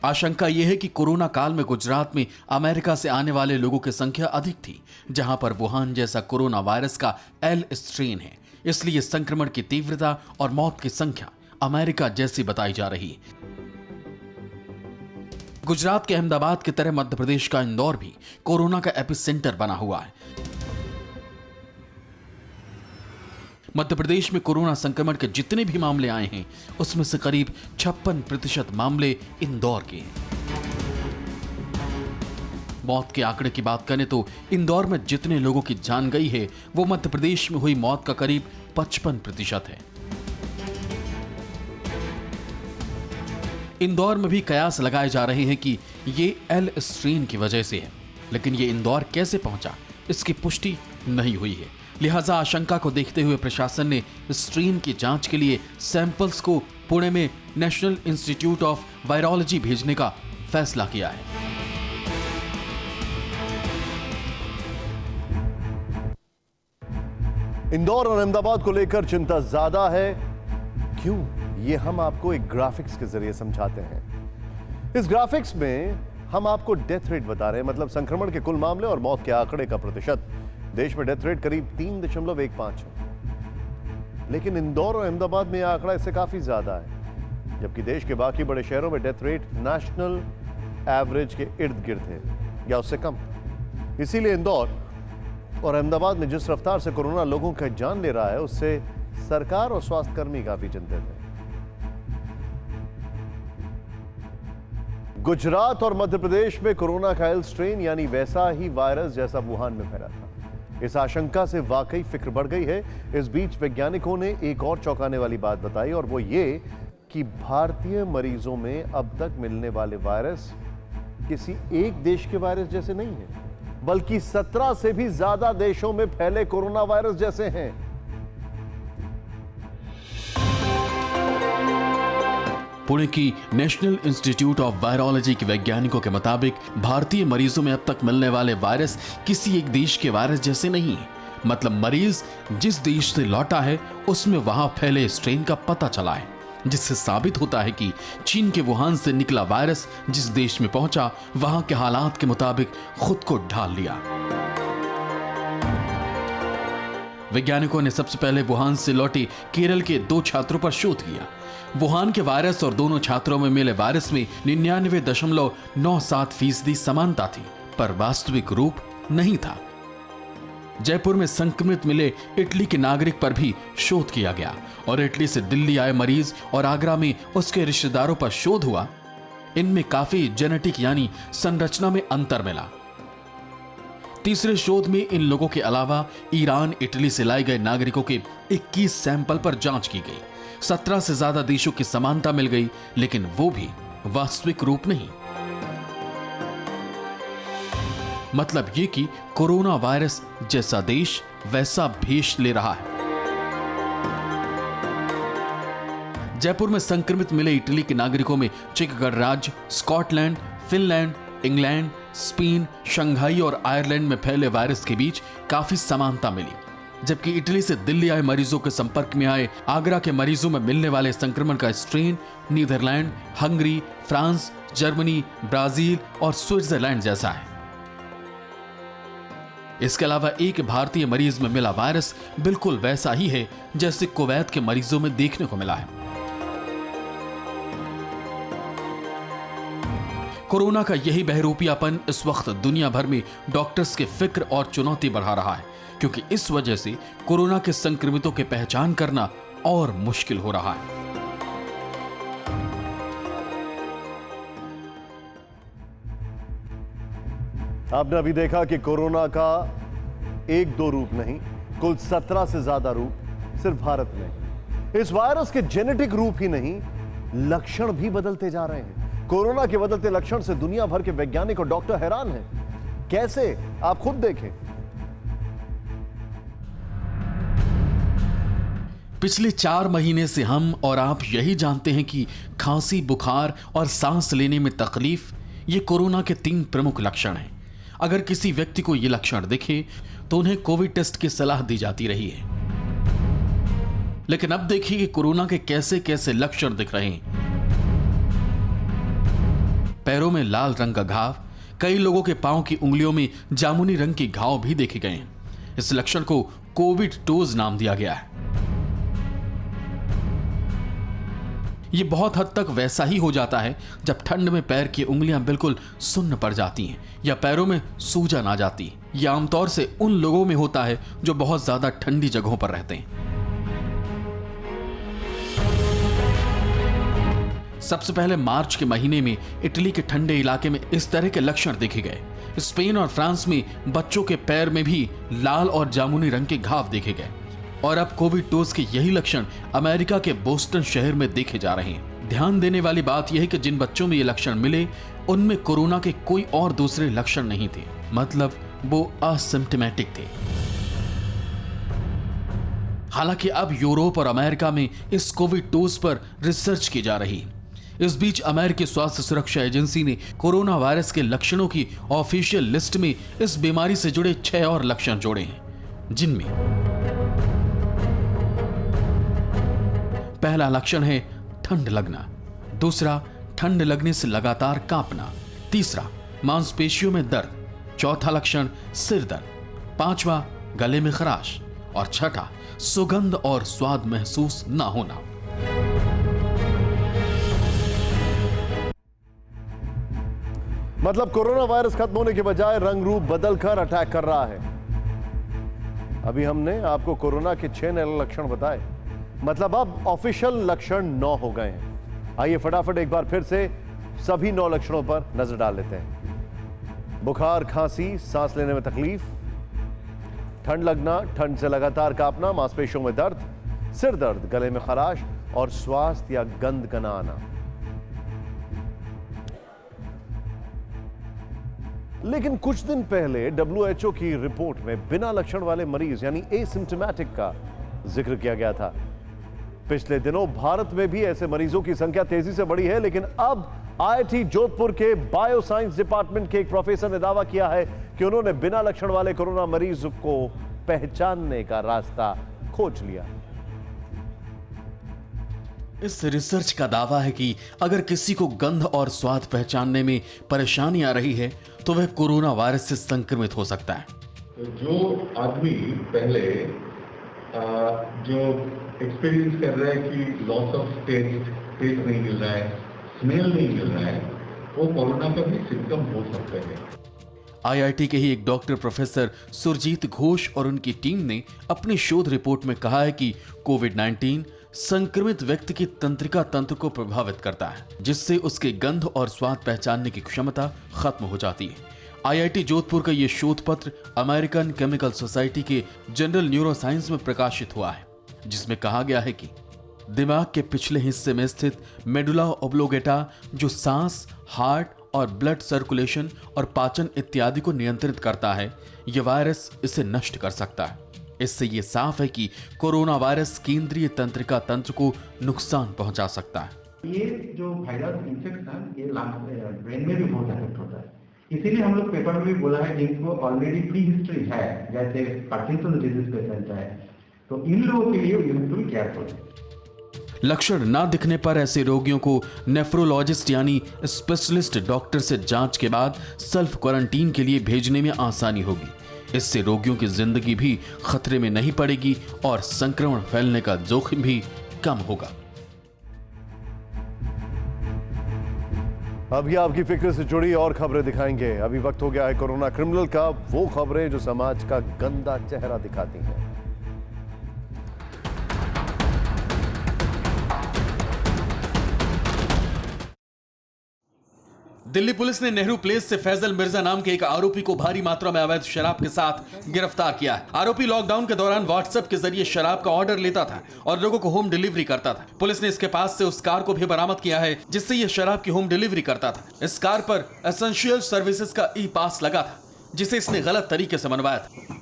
आशंका यह है कि कोरोना काल में गुजरात में अमेरिका से आने वाले लोगों की संख्या अधिक थी, जहां पर वुहान जैसा कोरोना वायरस का एल स्ट्रेन है, इसलिए संक्रमण की तीव्रता और मौत की संख्या अमेरिका जैसी बताई जा रही है। गुजरात के अहमदाबाद की तरह मध्य प्रदेश का इंदौर भी कोरोना का एपिसेंटर बना हुआ है। मध्य प्रदेश में कोरोना संक्रमण के जितने भी मामले आए हैं उसमें से करीब 56% मामले इंदौर के हैं। मौत के आंकड़े की बात करें तो इंदौर में जितने लोगों की जान गई है वो मध्य प्रदेश में हुई मौत का करीब 55% है। इंदौर में भी कयास लगाए जा रहे हैं कि ये एल स्ट्रेन की वजह से है, लेकिन ये इंदौर कैसे पहुंचा इसकी पुष्टि नहीं हुई है। लिहाजा आशंका को देखते हुए प्रशासन ने स्ट्रेन की जांच के लिए सैंपल्स को पुणे में नेशनल इंस्टीट्यूट ऑफ वायरोलॉजी भेजने का फैसला किया है। इंदौर और अहमदाबाद को लेकर चिंता ज्यादा है। क्यों? ये हम आपको एक ग्राफिक्स के जरिए समझाते हैं। इस ग्राफिक्स में हम आपको डेथ रेट बता रहे हैं, मतलब संक्रमण के कुल मामले और मौत के आंकड़े का प्रतिशत। देश में डेथ रेट करीब 3.15 है, लेकिन इंदौर और अहमदाबाद में यह आंकड़ा इससे काफी ज्यादा है, जबकि देश के बाकी बड़े शहरों में डेथ रेट नेशनल एवरेज के इर्द गिर्द है या उससे कम। इसीलिए इंदौर और अहमदाबाद में जिस रफ्तार से कोरोना लोगों का जान ले रहा है उससे सरकार और स्वास्थ्यकर्मी काफी चिंतित हैं। गुजरात और मध्य प्रदेश में कोरोना का एल स्ट्रेन यानी वैसा ही वायरस जैसा वुहान में फैला था। इस आशंका से वाकई फिक्र बढ़ गई है। इस बीच वैज्ञानिकों ने एक और चौंकाने वाली बात बताई और वो ये कि भारतीय मरीजों में अब तक मिलने वाले वायरस किसी एक देश के वायरस जैसे नहीं है, बल्कि 17 से भी ज्यादा देशों में फैले कोरोना वायरस जैसे हैं। पुणे की नेशनल इंस्टीट्यूट ऑफ वायरोलॉजी के वैज्ञानिकों के मुताबिक भारतीय मरीजों में अब तक मिलने वाले वायरस किसी एक देश के वायरस जैसे नहीं है। मतलब मरीज जिस देश से लौटा है उसमें वहां फैले स्ट्रेन का पता चला है, जिससे साबित होता है कि चीन के वुहान से निकला वायरस जिस देश में पहुंचा वहां के हालात के मुताबिक खुद को ढाल लिया। वैज्ञानिकों ने सबसे पहले वुहान से लौटे केरल के 2 छात्रों पर शोध किया। वुहान के वायरस और दोनों छात्रों में मिले वायरस में 99.97% समानता थी, पर वास्तविक रूप नहीं था। जयपुर में संक्रमित मिले इटली के नागरिक पर भी शोध किया गया और इटली से दिल्ली आए मरीज और आगरा में उसके रिश्तेदारों पर शोध हुआ। इनमें काफी जेनेटिक यानी संरचना में अंतर मिला। तीसरे शोध में इन लोगों के अलावा ईरान, इटली से लाए गए नागरिकों के 21 सैंपल पर जांच की गई। 17 से ज्यादा देशों की समानता मिल गई, लेकिन वो भी वास्तविक रूप नहीं। मतलब ये कि कोरोना वायरस जैसा देश वैसा भेष ले रहा है। जयपुर में संक्रमित मिले इटली के नागरिकों में चेक गणराज्य, Scotland, Finland, England, Spain, Shanghai और आयरलैंड में फैले वायरस के बीच काफी समानता मिली। जबकि इटली से दिल्ली आए मरीजों के संपर्क में आए आगरा के मरीजों में मिलने वाले संक्रमण का strain Netherland, Hungary, France, Germany, Brazil और स्विट्जरलैंड जैसा है। इसके अलावा एक भारतीय मरीज में मिला वायरस बिल्कुल वैसा ही है जैसे कुवैत के मरीजों में देखने को मिला है। कोरोना का यही बहरूपियापन इस वक्त दुनिया भर में डॉक्टर्स के फिक्र और चुनौती बढ़ा रहा है, क्योंकि इस वजह से कोरोना के संक्रमितों की पहचान करना और मुश्किल हो रहा है। आपने अभी देखा कि कोरोना का 1-2 रूप नहीं, कुल 17 से ज्यादा रूप सिर्फ भारत में। इस वायरस के जेनेटिक रूप ही नहीं, लक्षण भी बदलते जा रहे हैं। कोरोना के बदलते लक्षण से दुनिया भर के वैज्ञानिक और डॉक्टर हैरान हैं। कैसे? आप खुद देखें। पिछले 4 महीने से हम और आप यही जानते हैं कि खांसी, बुखार और सांस लेने में तकलीफ ये कोरोना के 3 प्रमुख लक्षण हैं। अगर किसी व्यक्ति को ये लक्षण दिखे तो उन्हें कोविड टेस्ट की सलाह दी जाती रही है। लेकिन अब देखिए कि कोरोना के कैसे कैसे लक्षण दिख रहे हैं। पैरों में लाल रंग का घाव, कई लोगों के पांव की उंगलियों में जामुनी रंग के घाव भी देखे गए हैं। इस लक्षण को कोविड टोज नाम दिया गया है। यह बहुत हद तक वैसा ही हो जाता है जब ठंड में पैर की उंगलियां बिल्कुल सुन्न पड़ जाती हैं या पैरों में सूजन आ जाती है। यह आमतौर से उन लोगों में होता है जो बहुत ज्यादा ठंडी जगहों पर रहते हैं। सबसे पहले मार्च के महीने में इटली के ठंडे इलाके में इस तरह के लक्षण देखे गए। स्पेन और फ्रांस में बच्चों के पैर में भी लाल और जामुनी रंग के घाव देखे गए। और अब कोविड टोज के यही लक्षण अमेरिका के बोस्टन शहर में देखे जा रहे हैं। ध्यान देने वाली बात यह है कि जिन बच्चों में ये लक्षण मिले उनमें कोरोना के कोई और दूसरे लक्षण नहीं थे, मतलब वो असिम्प्टोमेटिक थे। हालांकि अब यूरोप और अमेरिका में इस कोविड टोज पर रिसर्च की जा रही है। इस बीच अमेरिकी स्वास्थ्य सुरक्षा एजेंसी ने कोरोना वायरस के लक्षणों की ऑफिशियल लिस्ट में इस बीमारी से जुड़े 6 और लक्षण जोड़े हैं, जिनमें पहला लक्षण है ठंड लगना, दूसरा ठंड लगने से लगातार कांपना, तीसरा मांसपेशियों में दर्द, चौथा लक्षण सिर दर्द, पांचवा गले में खराश और छठा सुगंध और स्वाद महसूस न होना। मतलब कोरोना वायरस खत्म होने के बजाय रंग रूप बदलकर अटैक कर रहा है। अभी हमने आपको कोरोना के 6 नए लक्षण बताए, मतलब अब ऑफिशियल लक्षण 9 हो गए हैं। आइए फटाफट एक बार फिर से सभी 9 लक्षणों पर नजर डाल लेते हैं। बुखार, खांसी, सांस लेने में तकलीफ, ठंड लगना, ठंड से लगातार कांपना, मांसपेशियों में दर्द, सिर दर्द, गले में खराश और स्वास्थ्य या गंध का न आना। लेकिन कुछ दिन पहले WHO की रिपोर्ट में बिना लक्षण वाले मरीज यानी एसिम्प्टोमेटिक का जिक्र किया गया था। पिछले दिनों भारत में भी ऐसे मरीजों की संख्या तेजी से बढ़ी है, लेकिन अब IIT जोधपुर के बायोसाइंस डिपार्टमेंट के एक प्रोफेसर ने दावा किया है कि उन्होंने बिना लक्षण वाले कोरोना मरीज को पहचानने का रास्ता खोज लिया। इस रिसर्च का दावा है कि अगर किसी को गंध और स्वाद पहचानने में परेशानी आ रही है तो वह कोरोना वायरस से संक्रमित हो सकता है। जो आदमी पहले जो एक्सपीरियंस कर रहा है कि लॉस ऑफ टेस्ट नहीं मिल रहा है, स्मेल नहीं मिल रहा है, वो कोरोना का भी सिम्टम हो सकता है। IIT के ही एक डॉक्टर प्रोफेसर सुरजीत घोष और उनकी टीम ने अपनी शोध रिपोर्ट में कहा है कि कोविड-19 संक्रमित व्यक्ति की तंत्रिका तंत्र को प्रभावित करता है, जिससे उसके गंध और स्वाद पहचानने की क्षमता खत्म हो जाती है आईआईटी जोधपुर का ये शोध पत्र अमेरिकन केमिकल सोसाइटी के जनरल न्यूरोसाइंस में प्रकाशित हुआ है, जिसमें कहा गया है कि दिमाग के पिछले हिस्से में स्थित मेडुला ओब्लोगेटा, जो सांस, हार्ट और ब्लड सर्कुलेशन और पाचन इत्यादि को नियंत्रित करता है, यह वायरस इसे नष्ट कर सकता है। इससे यह साफ है कि कोरोना वायरस केंद्रीय तंत्रिका तंत्र को नुकसान पहुंचा सकता है। ये जो वायरस इन्फेक्शन ये ब्रेन में भी बहुत इफेक्ट होता है, इसीलिए हम लोग पेपर में भी बोला है जिनको ऑलरेडी प्री हिस्ट्री है, जैसे पार्किंसन डिजीज पेशेंट है, तो इन लोगों के लिए you have to be careful. लक्षण ना दिखने पर ऐसे रोगियों को नेफ्रोलॉजिस्ट यानी स्पेशलिस्ट डॉक्टर से जांच के बाद सेल्फ क्वारंटीन के लिए भेजने में आसानी होगी। इससे रोगियों की जिंदगी भी खतरे में नहीं पड़ेगी और संक्रमण फैलने का जोखिम भी कम होगा। अभी आपकी फिक्र से जुड़ी और खबरें दिखाएंगे। अभी वक्त हो गया है कोरोना क्रिमिनल का, वो खबरें जो समाज का गंदा चेहरा दिखाती हैं। दिल्ली पुलिस ने नेहरू प्लेस से फैजल मिर्जा नाम के एक आरोपी को भारी मात्रा में अवैध शराब के साथ गिरफ्तार किया है। आरोपी लॉकडाउन के दौरान व्हाट्सएप के जरिए शराब का ऑर्डर लेता था और लोगों को होम डिलीवरी करता था। पुलिस ने इसके पास से उस कार को भी बरामद किया है जिससे यह शराब की होम डिलीवरी करता था। इस कार पर एसेंशियल सर्विसेज का ई पास लगा था, जिसे इसने गलत तरीके से बनवाया था।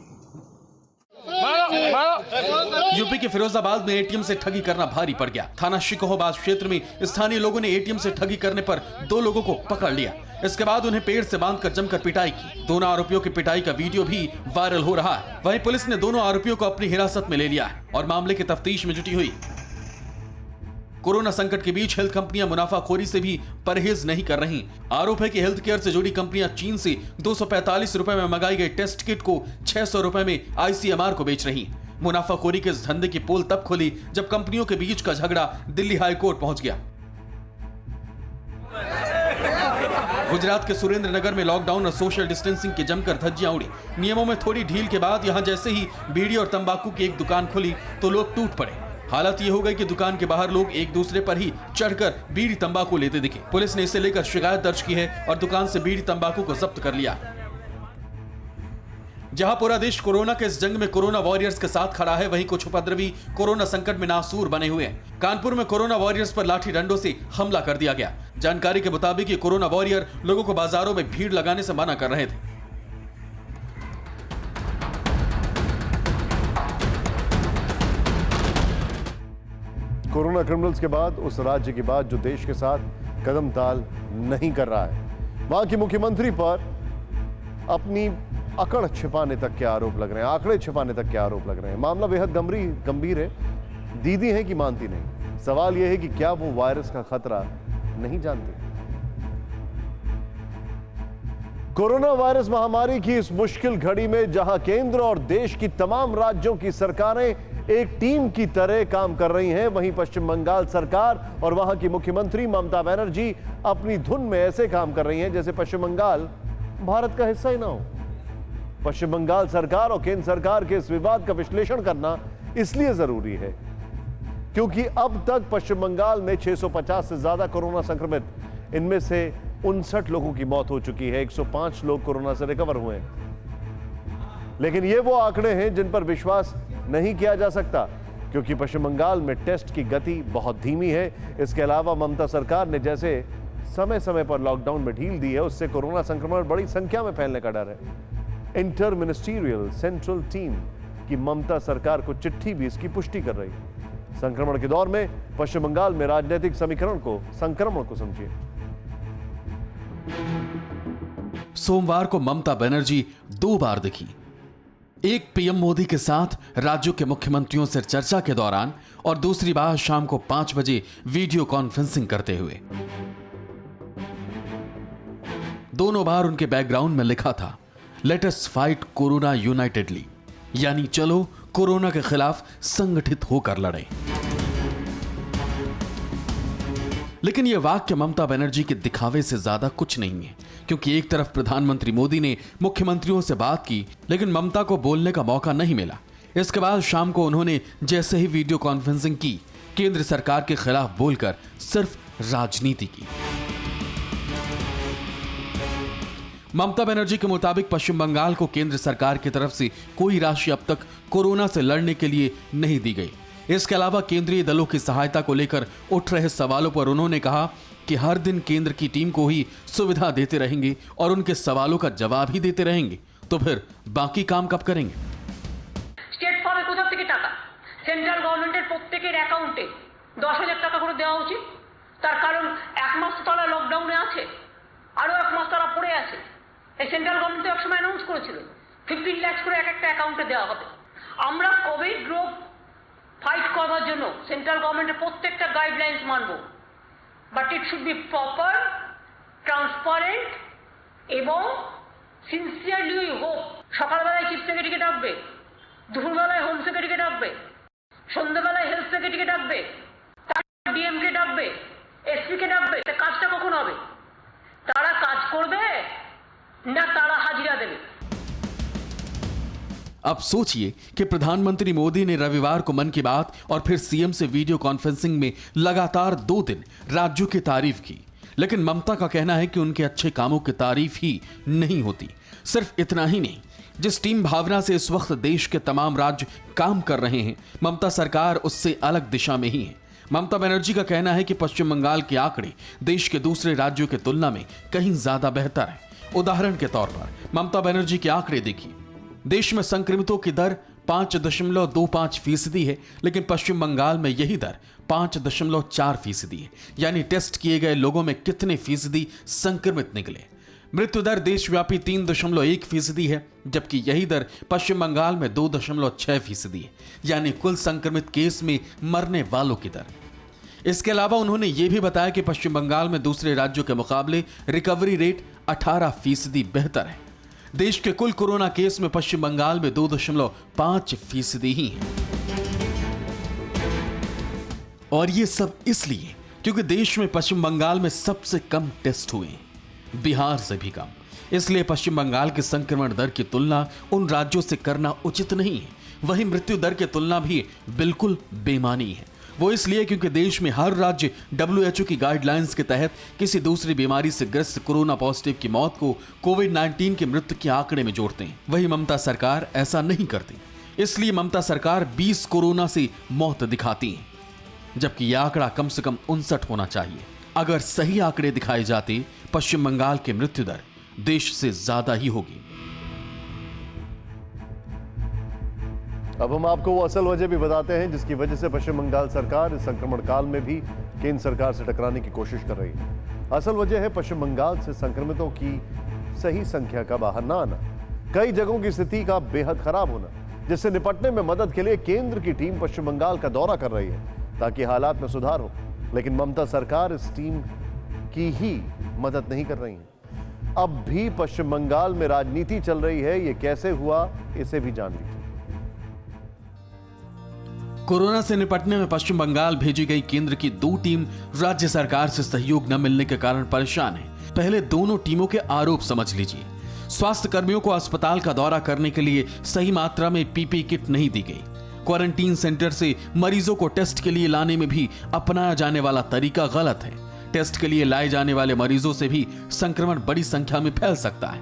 यूपी के फिरोजाबाद में एटीएम से ठगी करना भारी पड़ गया। थाना शिकोहाबाद क्षेत्र में स्थानीय लोगों ने एटीएम से ठगी करने पर 2 लोगों को पकड़ लिया। इसके बाद उन्हें पेड़ से बांधकर जमकर पिटाई की। दोनों आरोपियों की पिटाई का वीडियो भी वायरल हो रहा है। वहीं पुलिस ने दोनों आरोपियों को अपनी हिरासत में ले लिया है और मामले की तफ्तीश में जुटी हुई। कोरोना संकट के बीच हेल्थ कंपनियां मुनाफाखोरी से भी परहेज नहीं कर रही। आरोप है कि हेल्थ केयर से जुड़ी कंपनियां चीन से 245 रुपए में मंगाई गई टेस्ट किट को 600 रुपए में आईसीएमआर को बेच रही। मुनाफाखोरी के इस धंधे की पोल तब खुली जब कंपनियों के बीच का झगड़ा दिल्ली हाई कोर्ट पहुंच गया। गुजरात के सुरेंद्रनगर में लॉकडाउन और सोशल डिस्टेंसिंग की जमकर धज्जियां उड़ी। नियमों में थोड़ी ढील के बाद यहां जैसे ही बीड़ी और तंबाकू की एक दुकान खुली तो लोग टूट पड़े। हालत ये हो गई कि दुकान के बाहर लोग एक दूसरे पर ही चढ़कर बीड़ी तंबाकू लेते दिखे। पुलिस ने इसे लेकर शिकायत दर्ज की है और दुकान से बीड़ी तंबाकू को जब्त कर लिया। जहां पूरा देश कोरोना के इस जंग में कोरोना वॉरियर्स के साथ खड़ा है, वहीं कुछ उपद्रवी कोरोना संकट में नासूर बने हुए हैं। कानपुर में कोरोना वॉरियर्स पर लाठी डंडों से हमला कर दिया गया। जानकारी के मुताबिक ये कोरोना वॉरियर लोगों को बाजारों में भीड़ लगाने से मना कर रहे थे। कोरोना क्रिमिनल्स के बाद उस राज्य की बात जो देश के साथ कदम ताल नहीं कर रहा है। वहां की मुख्यमंत्री पर अपनी अकड़ छिपाने तक के आरोप लग रहे हैं, आंकड़े छिपाने तक के आरोप लग रहे हैं। मामला बेहद गंभीर है। दीदी है कि मानती नहीं। सवाल यह है कि क्या वो वायरस का खतरा नहीं जानती। कोरोना वायरस महामारी की इस मुश्किल घड़ी में जहां केंद्र और देश की तमाम राज्यों की सरकारें एक टीम की तरह काम कर रही हैं, वहीं पश्चिम बंगाल सरकार और वहां की मुख्यमंत्री ममता बनर्जी अपनी धुन में ऐसे काम कर रही हैं जैसे पश्चिम बंगाल भारत का हिस्सा ही ना हो। पश्चिम बंगाल सरकार और केंद्र सरकार के इस विवाद का विश्लेषण करना इसलिए जरूरी है क्योंकि अब तक पश्चिम बंगाल में 650 से ज्यादा कोरोना संक्रमित, इनमें से 59 लोगों की मौत हो चुकी है। 105 लोग कोरोना से रिकवर हुए हैं। लेकिन ये वो आंकड़े हैं जिन पर विश्वास नहीं किया जा सकता क्योंकि पश्चिम बंगाल में टेस्ट की गति बहुत धीमी है। इसके अलावा ममता सरकार ने जैसे समय समय पर लॉकडाउन में ढील दी है, उससे कोरोना संक्रमण बड़ी संख्या में फैलने का डर है। इंटर मिनिस्टीरियल सेंट्रल टीम की ममता सरकार को चिट्ठी भी इसकी पुष्टि कर रही है। संक्रमण के दौर में पश्चिम बंगाल में राजनीतिक संक्रमण को समझिए। सोमवार को ममता बनर्जी 2 बार दिखी। एक पीएम मोदी के साथ राज्यों के मुख्यमंत्रियों से चर्चा के दौरान और दूसरी बार शाम को 5 बजे वीडियो कॉन्फ्रेंसिंग करते हुए। दोनों बार उनके बैकग्राउंड में लिखा था, let us fight corona unitedly, यानी चलो कोरोना के खिलाफ संगठित होकर लड़ें। लेकिन यह वाक्य ममता बनर्जी के दिखावे से ज्यादा कुछ नहीं है क्योंकि एक तरफ प्रधानमंत्री मोदी ने मुख्यमंत्रियों से बात की लेकिन ममता को बोलने का मौका नहीं मिला। इसके बाद शाम को उन्होंने जैसे ही वीडियो कॉन्फ्रेंसिंग की, केंद्र सरकार के खिलाफ बोलकर सिर्फ राजनीति की। ममता बनर्जी के मुताबिक पश्चिम बंगाल को केंद्र सरकार की तरफ से कोई राशि अब तक कोरोना से लड़ने के लिए नहीं दी गई। इसके अलावा केंद्रीय दलों की सहायता को लेकर उठ रहे सवालों पर उन्होंने कहा कि हर दिन केंद्र की टीम को ही सुविधा देते रहेंगे और उनके सवालों का जवाब ही देते रहेंगे, तो फिर बाकी काम कब करेंगे? স্টেট পাবে কোথা থেকে টাকা? সেন্ট্রাল গভর্নমেন্টের প্রত্যেকের অ্যাকাউন্টে 10,000 টাকা করে দেওয়া উচিত। তার কারণ এক মাস তারা লকডাউনে আছে, আরো এক মাস তারা পড়ে আছে। এই সেন্ট্রাল গভর্নমেন্ট এক সময় অ্যানাউন্স করেছিল 15 লাখ করে এক একটা অ্যাকাউন্টে দেওয়া হবে। আমরা কোভিড রোগ ফাইট করার জন্য সেন্ট্রাল গভর্নমেন্টের প্রত্যেকটা গাইডলাইন্স মানব, but it should be proper, transparent এবং সিনসিয়ারলি উই হোপ সকালবেলায় চিফ সেক্রেটারিকে ডাকবে, দুপুরবেলায় হোম সেক্রেটারিকে ডাকবে, সন্ধ্যাবেলায় হেলথ সেক্রেটারিকে ডাকবে, তারপর ডিএমকে ডাকবে, এসপিকে ডাকবে। কাজটা কখন হবে? তারা কাজ করবে না তারা হাজিরা দেবে? अब सोचिए कि प्रधानमंत्री मोदी ने रविवार को मन की बात और फिर सीएम से वीडियो कॉन्फ्रेंसिंग में लगातार 2 दिन राज्यों की तारीफ की, लेकिन ममता का कहना है कि उनके अच्छे कामों की तारीफ ही नहीं होती। सिर्फ इतना ही नहीं, जिस टीम भावना से इस वक्त देश के तमाम राज्य काम कर रहे हैं, ममता सरकार उससे अलग दिशा में ही है। ममता बनर्जी का कहना है कि पश्चिम बंगाल के आंकड़े देश के दूसरे राज्यों की तुलना में कहीं ज्यादा बेहतर है। उदाहरण के तौर पर ममता बनर्जी के आंकड़े देखिए। देश में संक्रमितों की दर 5.25% है, लेकिन पश्चिम बंगाल में यही दर 5.4% है। यानी टेस्ट किए गए लोगों में कितने फीसदी संक्रमित निकले। मृत्यु दर देशव्यापी 3.1% है, जबकि यही दर पश्चिम बंगाल में 2.6% है। यानी कुल संक्रमित केस में मरने वालों की दर। इसके अलावा उन्होंने ये भी बताया कि पश्चिम बंगाल में दूसरे राज्यों के मुकाबले रिकवरी रेट 18% बेहतर है। देश के कुल कोरोना केस में पश्चिम बंगाल में 2.5% ही है। और ये सब इसलिए क्योंकि देश में पश्चिम बंगाल में सबसे कम टेस्ट हुए, बिहार से भी कम। इसलिए पश्चिम बंगाल की संक्रमण दर की तुलना उन राज्यों से करना उचित नहीं है। वहीं मृत्यु दर की तुलना भी बिल्कुल बेमानी है। वो इसलिए क्योंकि देश में हर राज्य WHO की गाइडलाइंस के तहत किसी दूसरी बीमारी से ग्रस्त कोरोना पॉजिटिव की मौत को कोविड-19 के मृत्यु के आंकड़े में जोड़ते हैं। वही ममता सरकार ऐसा नहीं करती। इसलिए ममता सरकार 20 कोरोना से मौत दिखाती है, जबकि यह आंकड़ा कम से कम 59 होना चाहिए। अगर सही आंकड़े दिखाए जाते, पश्चिम बंगाल की मृत्यु दर देश से ज्यादा ही होगी। अब हम आपको वो असल वजह भी बताते हैं जिसकी वजह से पश्चिम बंगाल सरकार इस संक्रमण काल में भी केंद्र सरकार से टकराने की कोशिश कर रही है। असल वजह है पश्चिम बंगाल से संक्रमितों की सही संख्या का बाहर ना आना, कई जगहों की स्थिति का बेहद खराब होना, जिससे निपटने में मदद के लिए केंद्र की टीम पश्चिम बंगाल का दौरा कर रही है ताकि हालात में सुधार हो। लेकिन ममता सरकार इस टीम की ही मदद नहीं कर रही है। अब भी पश्चिम बंगाल में राजनीति चल रही है। ये कैसे हुआ, इसे भी जान लीजिए। कोरोना से निपटने में पश्चिम बंगाल भेजी गई केंद्र की 2 टीम राज्य सरकार से सहयोग न मिलने के कारण परेशान है। पहले दोनों टीमों के आरोप समझ लीजिए। स्वास्थ्य कर्मियों को अस्पताल का दौरा करने के लिए सही मात्रा में पीपीई किट नहीं दी गई। क्वारंटीन सेंटर से मरीजों को टेस्ट के लिए लाने में भी अपनाया जाने वाला तरीका गलत है। टेस्ट के लिए लाए जाने वाले मरीजों से भी संक्रमण बड़ी संख्या में फैल सकता है।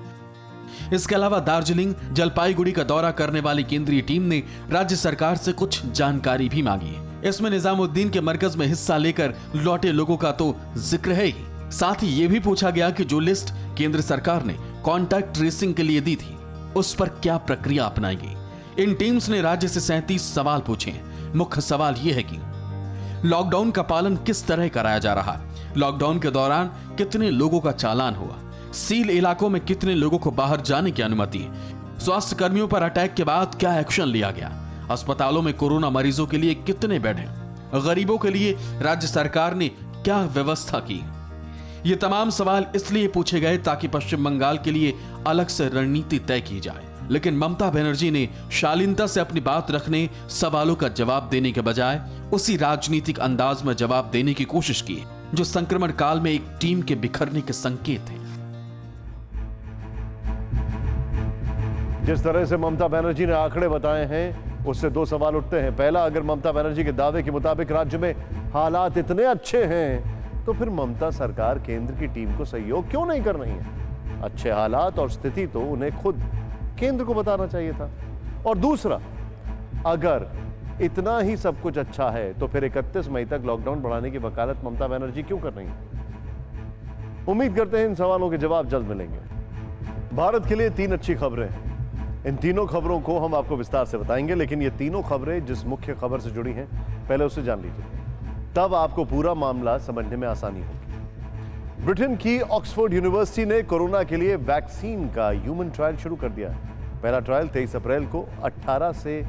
इसके अलावा दार्जिलिंग, जलपाईगुड़ी का दौरा करने वाली केंद्रीय टीम ने राज्य सरकार से कुछ जानकारी भी मांगी है। इसमें निजामुद्दीन के मरकज में हिस्सा लेकर लौटे लोगों का तो जिक्र है ही, साथ ही ये भी पूछा गया कि जो लिस्ट केंद्र सरकार ने कॉन्टैक्ट ट्रेसिंग के लिए दी थी, उस पर क्या प्रक्रिया अपनाई गई। इन टीम्स ने राज्य से 37 सवाल पूछे। मुख्य सवाल यह है कि लॉकडाउन का पालन किस तरह कराया जा रहा है, लॉकडाउन के दौरान कितने लोगों का चालान हुआ, सील इलाकों में कितने लोगों को बाहर जाने की अनुमति है, स्वास्थ्य कर्मियों पर अटैक के बाद क्या एक्शन लिया गया, अस्पतालों में कोरोना मरीजों के लिए कितने बेड हैं, गरीबों के लिए राज्य सरकार ने क्या व्यवस्था की। ये तमाम सवाल इसलिए पूछे गए ताकि पश्चिम बंगाल के लिए अलग से रणनीति तय की जाए। लेकिन ममता बनर्जी ने शालीनता से अपनी बात रखने, सवालों का जवाब देने के बजाय उसी राजनीतिक अंदाज में जवाब देने की कोशिश की जो संक्रमण काल में एक टीम के बिखरने के संकेत हैं। जिस तरह से ममता बनर्जी ने आंकड़े बताए हैं, उससे 2 सवाल उठते हैं। पहला, अगर ममता बनर्जी के दावे के मुताबिक राज्य में हालात इतने अच्छे हैं, तो फिर ममता सरकार केंद्र की टीम को सहयोग क्यों नहीं कर रही है? अच्छे हालात और स्थिति तो उन्हें खुद केंद्र को बताना चाहिए था। और दूसरा, अगर इतना ही सब कुछ अच्छा है तो फिर 31 मई तक लॉकडाउन बढ़ाने की वकालत ममता बनर्जी क्यों कर रही है? उम्मीद करते हैं इन सवालों के जवाब जल्द मिलेंगे। भारत के लिए 3 अच्छी खबरें हैं। इन तीनों खबरों को हम आपको विस्तार से बताएंगे, लेकिन ये तीनों खबरें जिस मुख्य खबर से जुड़ी हैं पहले उसे जान लीजिए, तब आपको पूरा मामला समझने में आसानी होगी। ब्रिटेन की ऑक्सफोर्ड यूनिवर्सिटी ने कोरोना के लिए वैक्सीन का ह्यूमन ट्रायल शुरू कर दिया है। पहला ट्रायल 23 अप्रैल को 18 से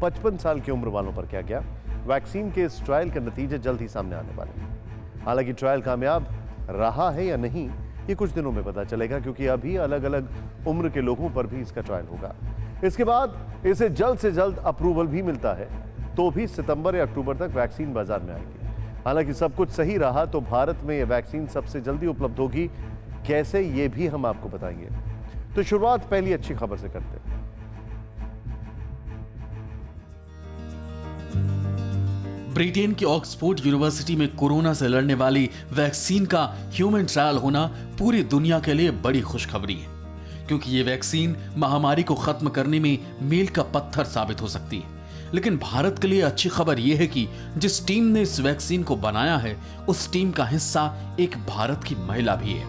55 साल की उम्र वालों पर किया गया। वैक्सीन के इस ट्रायल के नतीजे जल्द ही सामने आने वाले हैं। हालांकि ट्रायल कामयाब रहा है या नहीं, ये कुछ दिनों में पता चलेगा, क्योंकि अभी अलग अलग उम्र के लोगों पर भी इसका ट्रायल होगा। इसके बाद इसे जल्द से जल्द अप्रूवल भी मिलता है तो भी सितंबर या अक्टूबर तक वैक्सीन बाजार में आएगी। हालांकि सब कुछ सही रहा तो भारत में यह वैक्सीन सबसे जल्दी उपलब्ध होगी। कैसे, ये भी हम आपको बताएंगे। तो शुरुआत पहली अच्छी खबर से करते हैं। ब्रिटेन की ऑक्सफोर्ड यूनिवर्सिटी में कोरोना से लड़ने वाली वैक्सीन का ह्यूमन ट्रायल होना पूरी दुनिया के लिए बड़ी खुशखबरी है, क्योंकि ये वैक्सीन महामारी को खत्म करने में मील का पत्थर साबित हो सकती है। लेकिन भारत के लिए अच्छी खबर यह है कि जिस टीम ने इस वैक्सीन को बनाया है, उस टीम का हिस्सा एक भारत की महिला भी है।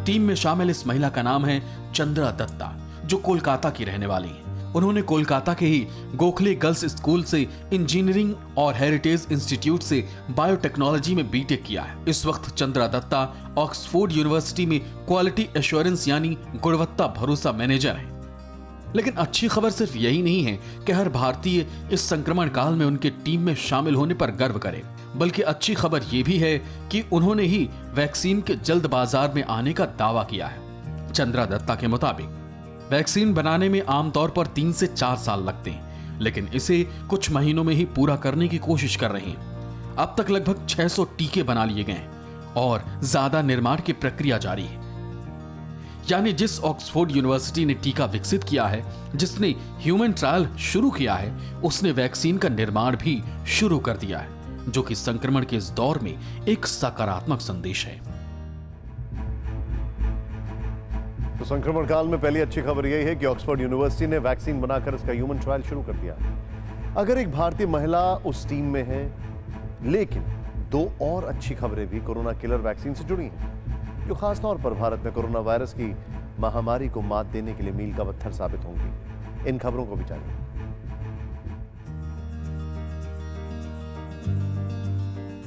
टीम में शामिल इस महिला का नाम है चंद्रा दत्ता, जो कोलकाता की रहने वाली है। उन्होंने कोलकाता के ही गोखले गर्ल्स स्कूल से इंजीनियरिंग और हेरिटेज इंस्टीट्यूट से बायोटेक्नोलॉजी में बीटेक किया है। इस वक्त चंद्रा दत्ता ऑक्सफोर्ड यूनिवर्सिटी में क्वालिटी एश्योरेंस यानी गुणवत्ता भरोसा मैनेजर है। लेकिन अच्छी खबर सिर्फ यही नहीं है कि हर भारतीय इस संक्रमण काल में उनके टीम में शामिल होने पर गर्व करे, बल्कि अच्छी खबर यह भी है कि उन्होंने ही वैक्सीन के जल्द बाजार में आने का दावा किया है। चंद्रा दत्ता के मुताबिक वैक्सीन बनाने में आमतौर पर 3 से 4 साल लगते हैं, लेकिन इसे कुछ महीनों में ही पूरा करने की कोशिश कर रहे हैं। अब तक लगभग 600 टीके बना लिए गए हैं और ज्यादा निर्माण की प्रक्रिया जारी है। यानी जिस ऑक्सफोर्ड यूनिवर्सिटी ने टीका विकसित किया है, जिसने ह्यूमन ट्रायल शुरू किया है, उसने वैक्सीन का निर्माण भी शुरू कर दिया है, जो कि संक्रमण के इस दौर में एक सकारात्मक संदेश है। तो संक्रमण काल में पहली अच्छी खबर यही है कि ऑक्सफोर्ड यूनिवर्सिटी ने वैक्सीन बनाकर इसका ह्यूमन ट्रायल शुरू कर दिया। अगर एक भारतीय महिला उस टीम में है, लेकिन 2 और अच्छी खबरें भी कोरोना किलर वैक्सीन से जुड़ी हैं, जो खासतौर पर भारत में कोरोना वायरस की महामारी को मात देने के लिए मील का पत्थर साबित होंगी। इन खबरों को भी जानिए।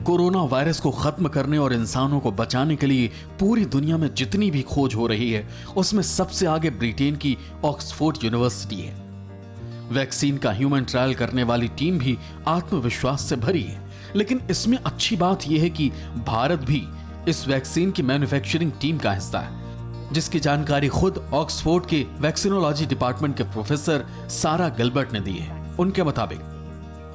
कोरोना वायरस को खत्म करने और इंसानों को बचाने के लिए पूरी दुनिया में जितनी भी खोज हो रही है, उसमें सबसे आगे ब्रिटेन की ऑक्सफोर्ड यूनिवर्सिटी है। वैक्सीन का ह्यूमन ट्रायल करने वाली टीम भी आत्मविश्वास से भरी है, लेकिन इसमें अच्छी बात यह है कि भारत भी इस वैक्सीन की मैन्युफैक्चरिंग टीम का हिस्सा है, जिसकी जानकारी खुद ऑक्सफोर्ड के वैक्सीनोलॉजी डिपार्टमेंट के प्रोफेसर सारा गिलबर्ट ने दी है। उनके मुताबिक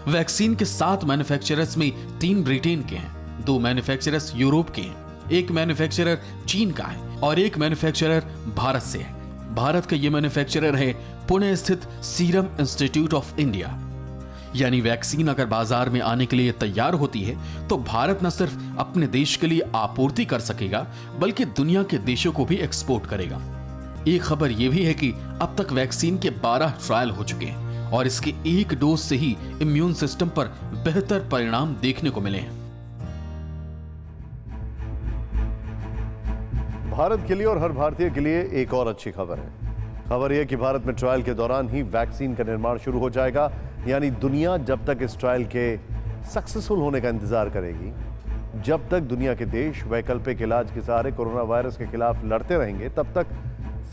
वैक्सीन के 7 मैन्युफैक्चरर्स में 3 ब्रिटेन के हैं, 2 मैन्युफैक्चरर्स यूरोप के हैं, 1 मैन्युफैक्चरर चीन का है और 1 मैन्युफैक्चरर भारत से है। भारत का यह मैन्युफैक्चरर है पुणे स्थित सीरम इंस्टीट्यूट ऑफ इंडिया। यानी वैक्सीन अगर बाजार में आने के लिए तैयार होती है तो भारत न सिर्फ अपने देश के लिए आपूर्ति कर सकेगा, बल्कि दुनिया के देशों को भी एक्सपोर्ट करेगा। एक खबर यह भी है कि अब तक वैक्सीन के 12 ट्रायल हो चुके हैं और इसके 1 डोज से ही इम्यून सिस्टम पर बेहतर परिणाम देखने को मिले हैं। भारत के लिए और हर भारतीय के लिए एक और अच्छी खबर है। खबर यह कि भारत में ट्रायल के दौरान ही वैक्सीन का निर्माण शुरू हो जाएगा। यानी दुनिया जब तक इस ट्रायल के सक्सेसफुल होने का इंतजार करेगी, जब तक दुनिया के देश वैकल्पिक इलाज के सहारे कोरोना वायरस के खिलाफ लड़ते रहेंगे, तब तक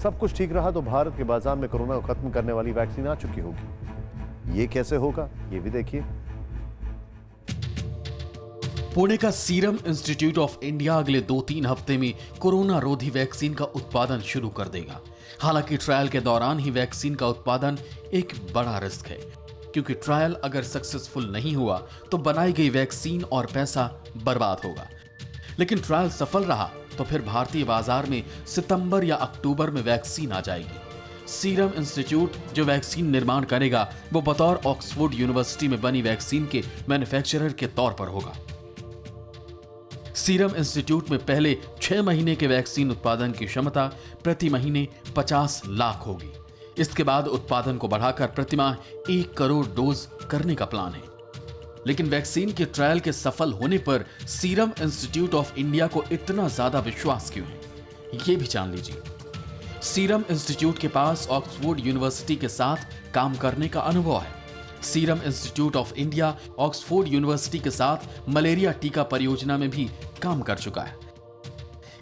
सब कुछ ठीक रहा तो भारत के बाजार में कोरोना को खत्म करने वाली वैक्सीन आ चुकी होगी। ये कैसे होगा, ये भी देखिए। पुणे का सीरम इंस्टीट्यूट ऑफ इंडिया अगले 2-3 हफ्ते में कोरोना रोधी वैक्सीन का उत्पादन शुरू कर देगा। हालांकि ट्रायल के दौरान ही वैक्सीन का उत्पादन एक बड़ा रिस्क है, क्योंकि ट्रायल अगर सक्सेसफुल नहीं हुआ तो बनाई गई वैक्सीन और पैसा बर्बाद होगा। लेकिन ट्रायल सफल रहा तो फिर भारतीय बाजार में सितंबर या अक्टूबर में वैक्सीन आ जाएगी। सीरम इंस्टीट्यूट जो वैक्सीन निर्माण करेगा, वो बतौर ऑक्सफोर्ड यूनिवर्सिटी में बनी वैक्सीन के मैन्युफैक्चरर के तौर पर होगा। सीरम इंस्टीट्यूट में पहले 6 महीने के वैक्सीन उत्पादन की क्षमता प्रति महीने 50 लाख होगी। इसके बाद उत्पादन को बढ़ाकर प्रतिमाह 1 करोड़ डोज करने का प्लान है। लेकिन वैक्सीन के ट्रायल के सफल होने पर सीरम इंस्टीट्यूट ऑफ इंडिया को इतना ज्यादा विश्वास क्यों है, ये भी जान लीजिए। सीरम इंस्टीट्यूट के पास ऑक्सफोर्ड यूनिवर्सिटी के साथ काम करने का अनुभव है। Serum institute of India Oxford university के साथ मलेरिया टीका परियोजना में भी काम कर चुका है।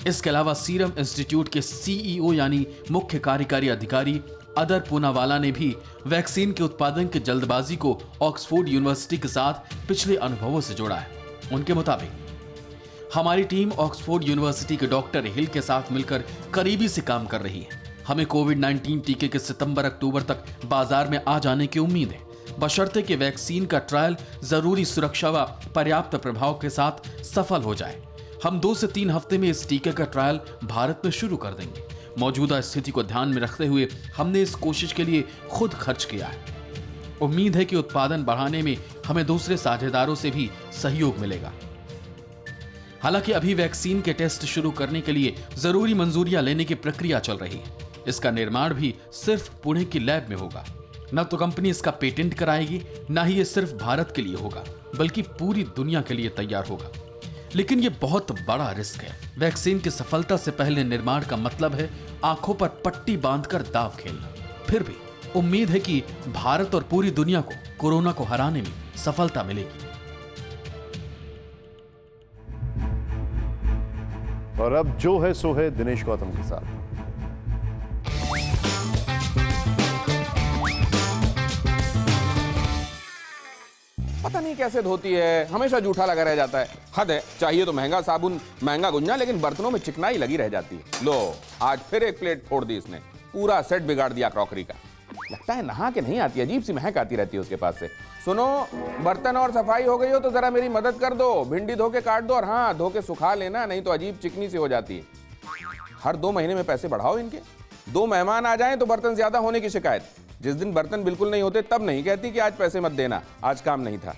इसके अलावा सीरम इंस्टीट्यूट के सीईओ यानी मुख्य कार्यकारी अधिकारी अदर पूनावाला ने भी वैक्सीन के उत्पादन की जल्दबाजी को ऑक्सफोर्ड यूनिवर्सिटी के साथ पिछले अनुभवों से जोड़ा है। उनके मुताबिक हमारी टीम ऑक्सफोर्ड यूनिवर्सिटी के डॉक्टर हिल के साथ मिलकर करीबी से काम कर रही है। हमें कोविड-19 टीके के सितंबर-अक्टूबर तक बाजार में आ जाने की उम्मीद है, बशर्ते कि वैक्सीन का ट्रायल जरूरी सुरक्षा व पर्याप्त प्रभाव के साथ सफल हो जाए। हम 2 से 3 हफ्ते में इस टीके का ट्रायल भारत में शुरू कर देंगे। मौजूदा स्थिति को ध्यान में रखते हुए हमने इस कोशिश के लिए खुद खर्च किया है। उम्मीद है कि उत्पादन बढ़ाने में हमें दूसरे साझेदारों से भी सहयोग मिलेगा। हालांकि अभी वैक्सीन के टेस्ट शुरू करने के लिए जरूरी मंजूरियां लेने की प्रक्रिया चल रही है। इसका निर्माण भी सिर्फ पुणे की लैब में होगा। न तो कंपनी इसका पेटेंट कराएगी, न ही ये सिर्फ भारत के लिए होगा, बल्कि पूरी दुनिया के लिए तैयार होगा। लेकिन ये बहुत बड़ा रिस्क है। वैक्सीन की सफलता से पहले निर्माण का मतलब है आंखों पर पट्टी बांधकर दांव खेलना। फिर भी उम्मीद है कि भारत और पूरी दुनिया को कोरोना को हराने में सफलता मिलेगी। और अब जो है सो है दिनेश गौतम के साथ। पता नहीं कैसे धोती है, हमेशा जूठा लगा रह जाता है। हद है, चाहिए तो महंगा साबुन, महंगा गुंजा, लेकिन बर्तनों में चिकनाई लगी रह जाती है। लो, आज फिर एक प्लेट फोड़ दी इसने, पूरा सेट बिगाड़ दिया क्रॉकरी का। लगता है नहा के नहीं आती, अजीब सी महक आती रहती है उसके पास से। सुनो, बर्तन और सफाई हो गई हो तो जरा मेरी मदद कर दो, भिंडी धो के काट दो और हाँ, धो के सुखा लेना, नहीं तो अजीब चिकनी सी हो जाती है। हर 2 महीने में पैसे बढ़ाओ इनके। 2 मेहमान आ जाएं तो बर्तन ज्यादा होने की शिकायत। जिस दिन बर्तन बिल्कुल नहीं होते तब नहीं कहती कि आज पैसे मत देना, आज काम नहीं था।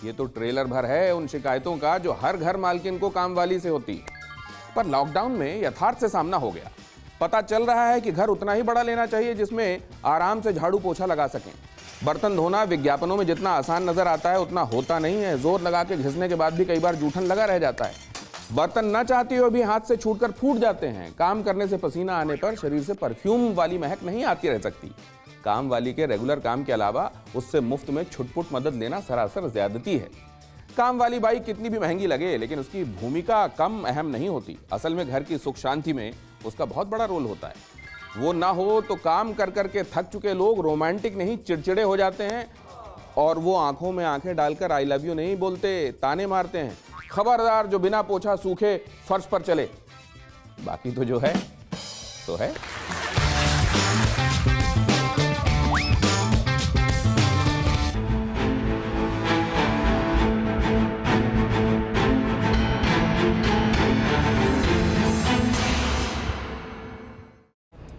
ये तो ट्रेलर भर है उन शिकायतों का जो हर घर मालकिन को काम वाली से होती। पर लॉकडाउन में यथार्थ से सामना हो गया। पता चल रहा है कि घर उतना ही बड़ा लेना चाहिए जिसमें आराम से झाड़ू पोछा लगा सकें। बर्तन धोना विज्ञापनों में जितना आसान नजर आता है उतना होता नहीं है। जोर लगा के घिसने के बाद भी कई बार जूठन लगा रह जाता है। बर्तन न चाहते हुए भी हाथ से छूटकर फूट जाते हैं। काम करने से पसीना आने पर शरीर से परफ्यूम वाली महक नहीं आती रह सकती। काम वाली के रेगुलर काम के अलावा उससे मुफ्त में छुटपुट मदद लेना सरासर ज्यादती है। काम वाली बाई कितनी भी महंगी लगे, लेकिन उसकी भूमिका कम अहम नहीं होती। असल में घर की सुख शांति में उसका बहुत बड़ा रोल होता है। वो ना हो तो काम कर करके थक चुके लोग रोमांटिक नहीं चिड़चिड़े हो जाते हैं और वो आंखों में आंखें डालकर आई लव यू नहीं बोलते, ताने मारते हैं। खबरदार जो बिना पोछा सूखे फर्श पर चले। बाकी तो जो है तो है।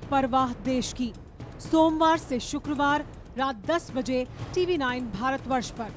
परवाह देश की, सोमवार से शुक्रवार रात 10 बजे TV9 भारतवर्ष पर।